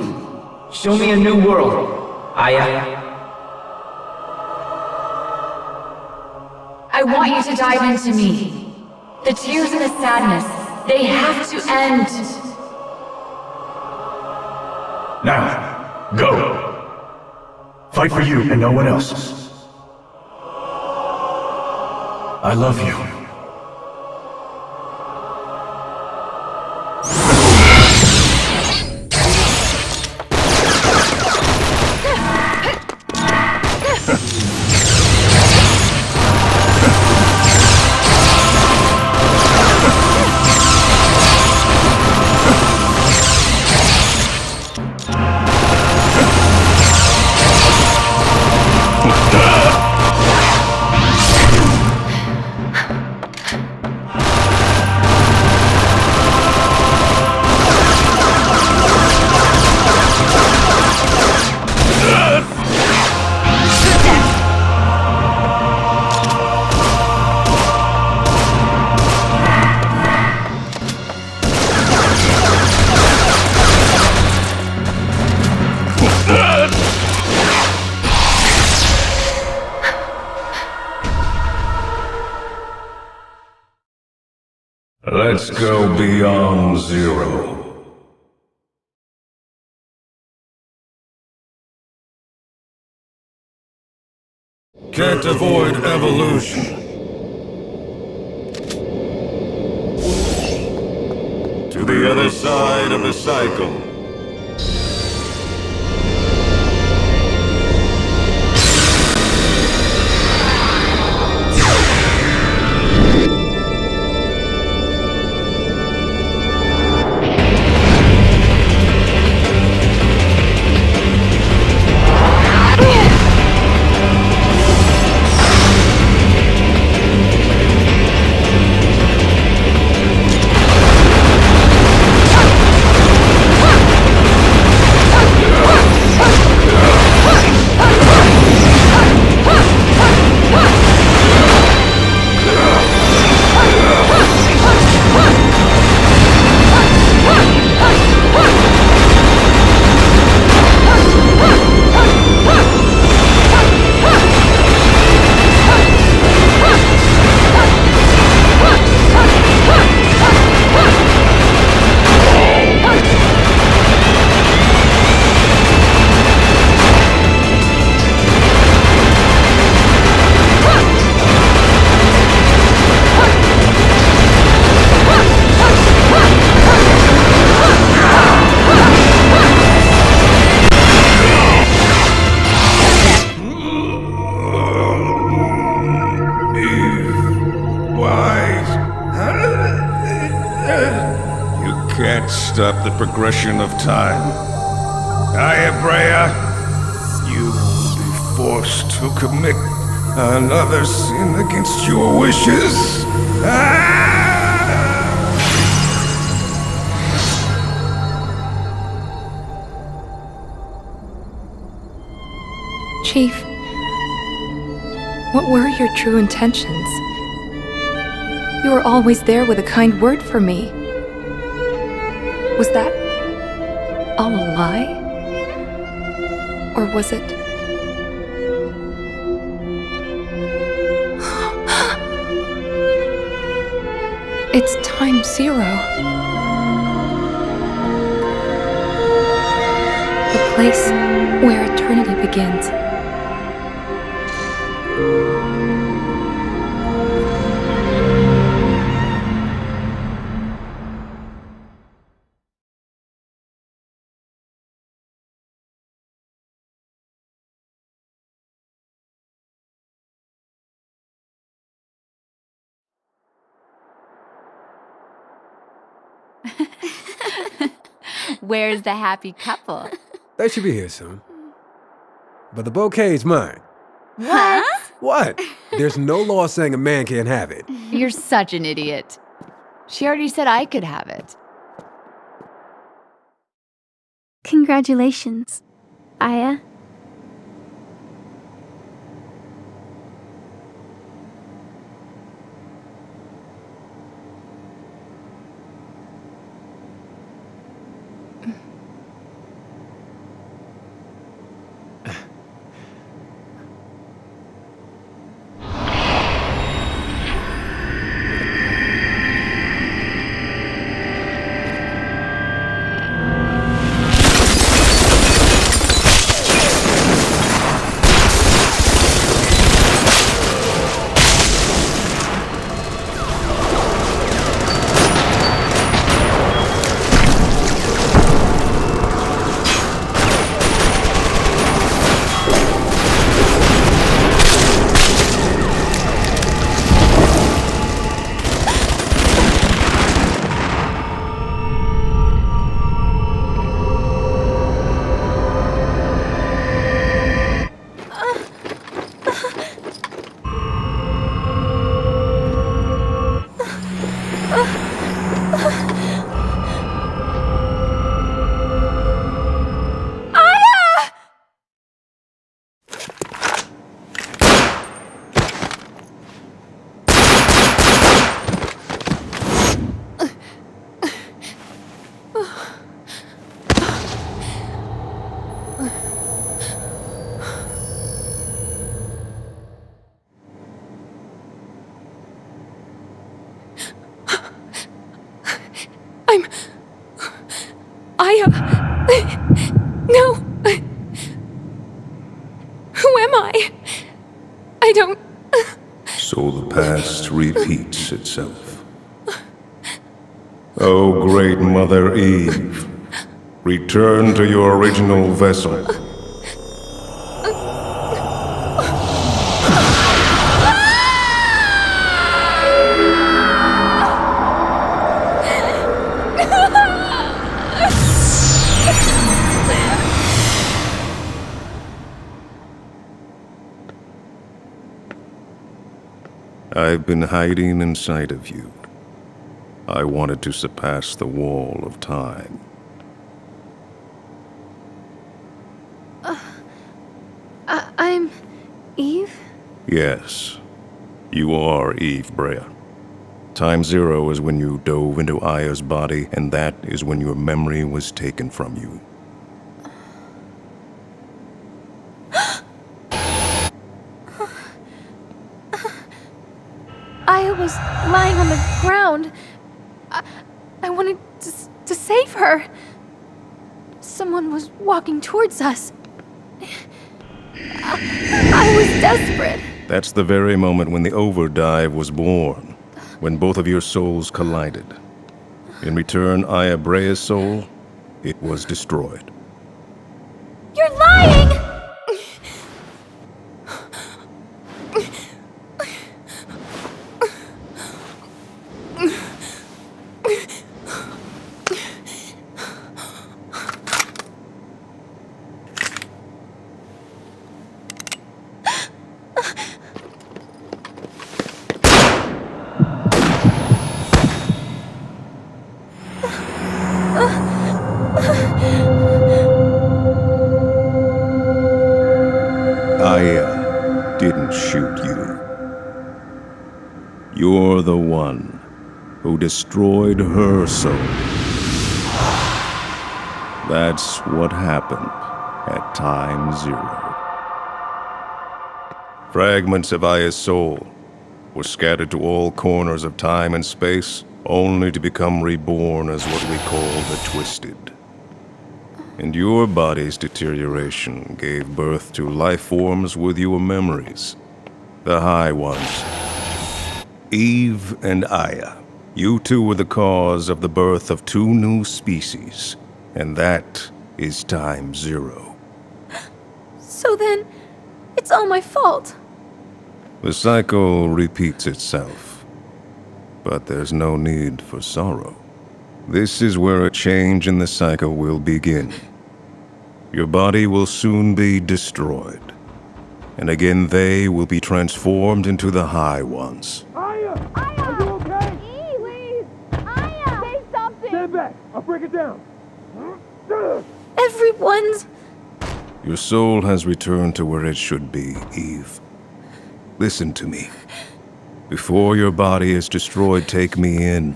Show me a new world, Aya. I want you to dive into me. The tears and the sadness, they have to end. Now, go. Fight for you and no one else. I love you. Let's go beyond zero. Can't avoid evolution. To the other side of the cycle. Stop the progression of time. Aya Brea, you will be forced to commit another sin against your wishes. Chief, What were your true intentions? You were always there with a kind word for me. Was that all a lie? Or was it... It's time zero. The place where eternity begins. Where's the happy couple? They should be here soon. But the bouquet's mine. What? What? There's no law saying a man can't have it. You're such an idiot. She already said I could have it. Congratulations, Aya. No! Who am I? I don't... So the past repeats itself. Oh, great Mother Eve, return to your original vessel. I've been hiding inside of you. I wanted to surpass the wall of time. I'm... Eve? Yes, you are Eve Brea. Time zero is when you dove into Aya's body, and that is when your memory was taken from you. Aya was lying on the ground. I wanted to save her. Someone was walking towards us. I was desperate. That's the very moment when the overdive was born, when both of your souls collided. In return, Aya Brea's soul, it was destroyed. You're lying! You're the one who destroyed her soul. That's what happened at Time Zero. Fragments of Aya's soul were scattered to all corners of time and space, only to become reborn as what we call the Twisted. And your body's deterioration gave birth to life forms with your memories. The High Ones. Eve and Aya. You two were the cause of the birth of two new species. And that is Time Zero. So then, it's all my fault. The cycle repeats itself. But there's no need for sorrow. This is where a change in the cycle will begin. Your body will soon be destroyed. And again they will be transformed into the High Ones. Aya! Are you okay? Please! Aya! Say something! Stand back! I'll break it down! Everyone's... Your soul has returned to where it should be, Eve. Listen to me. Before your body is destroyed, take me in.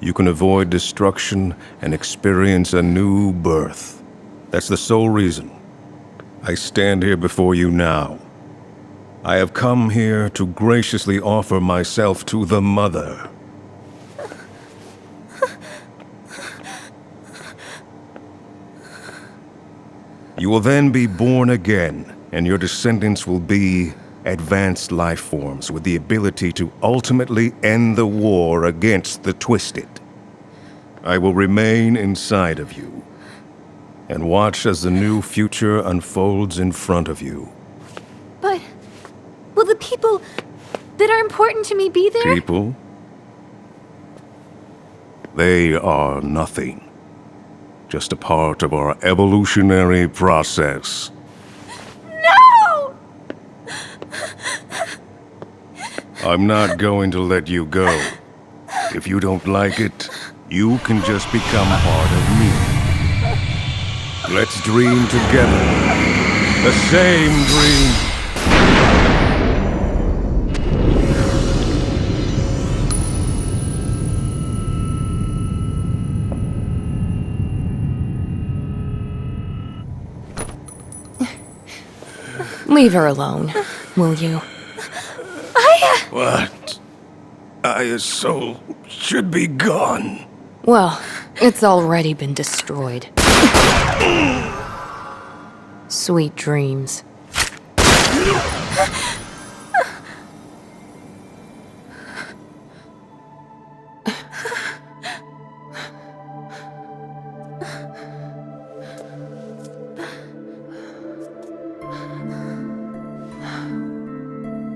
You can avoid destruction and experience a new birth. That's the sole reason I stand here before you now. I have come here to graciously offer myself to the Mother. You will then be born again, and your descendants will be advanced life forms with the ability to ultimately end the war against the Twisted. I will remain inside of you and watch as the new future unfolds in front of you. But... will the people that are important to me be there? People? They are nothing. Just a part of our evolutionary process. No! I'm not going to let you go. If you don't like it, you can just become part of me. Let's dream together. The same dream. Leave her alone, will you? Aya! What? Aya's soul should be gone. Well, it's already been destroyed. Sweet dreams.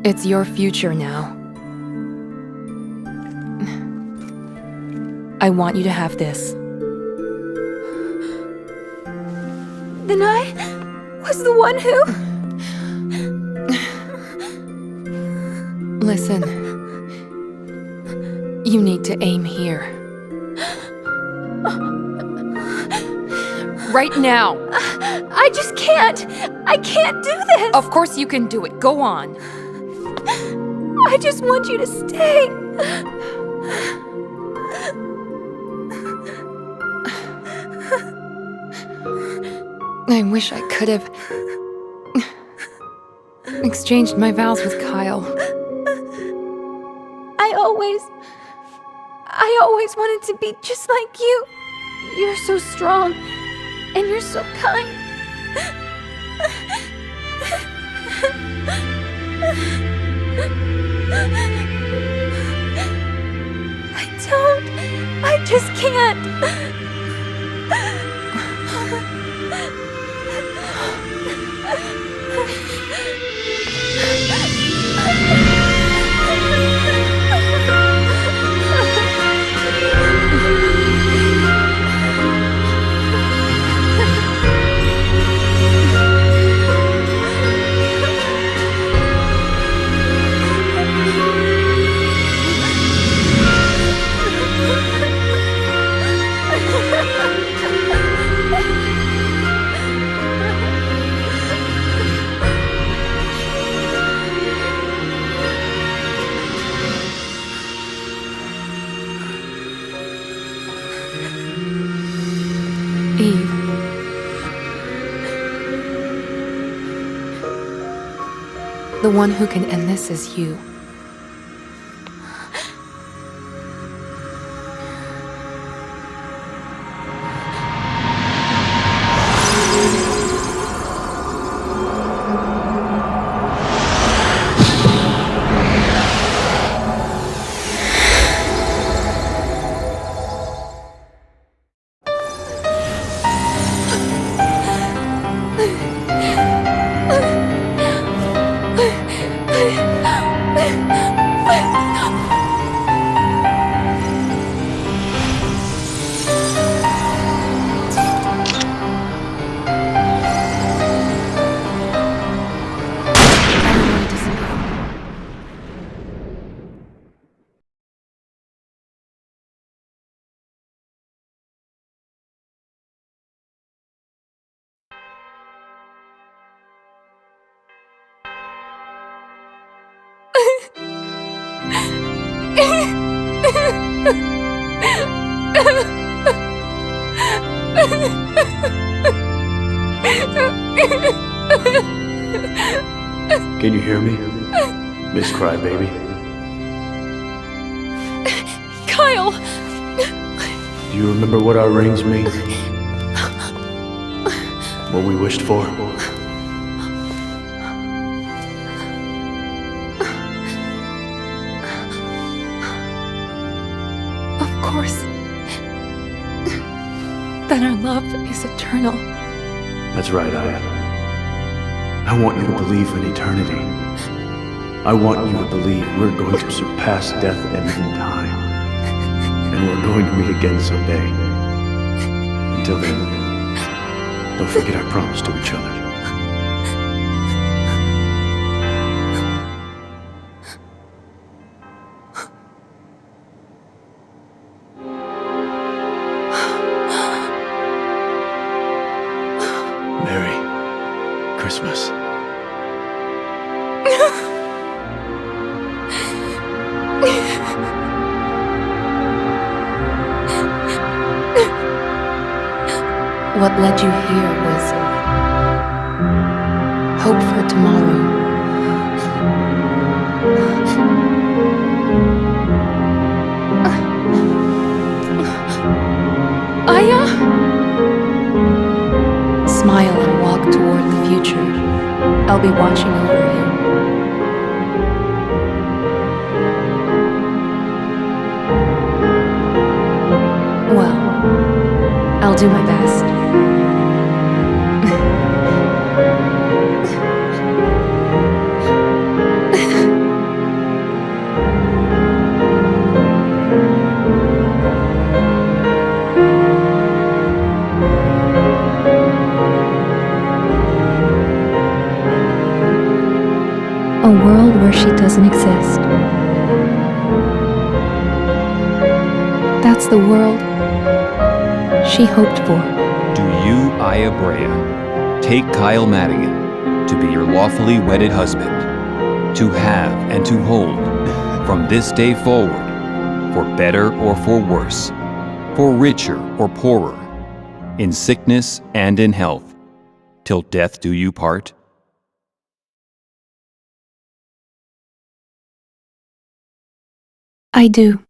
It's your future now. I want you to have this. Then I was the one who... Listen. You need to aim here. Right now! I just can't! I can't do this! Of course you can do it. Go on. I just want you to stay. I wish I could have exchanged my vows with Kyle. I always wanted to be just like you. You're so strong, and you're so kind. I just can't. Eve. The one who can end this is you. Can you hear me? Miss Crybaby? Kyle! Do you remember what our rings mean? What we wished for? Of course. That our love is eternal. That's right, Aya. I want you to believe in eternity. I want you to believe we're going to surpass death and even time. And we're going to meet again someday. Until then, don't forget our promise to each other. Merry Christmas. What led you here was hope for tomorrow. Aya? Smile and walk toward the future. I'll be watching over you. Well, I'll do my best. A world where she doesn't exist. That's the world she hoped for. Do you, Aya Brea, take Kyle Madigan to be your lawfully wedded husband, to have and to hold, from this day forward, for better or for worse, for richer or poorer, in sickness and in health, till death do you part? I do.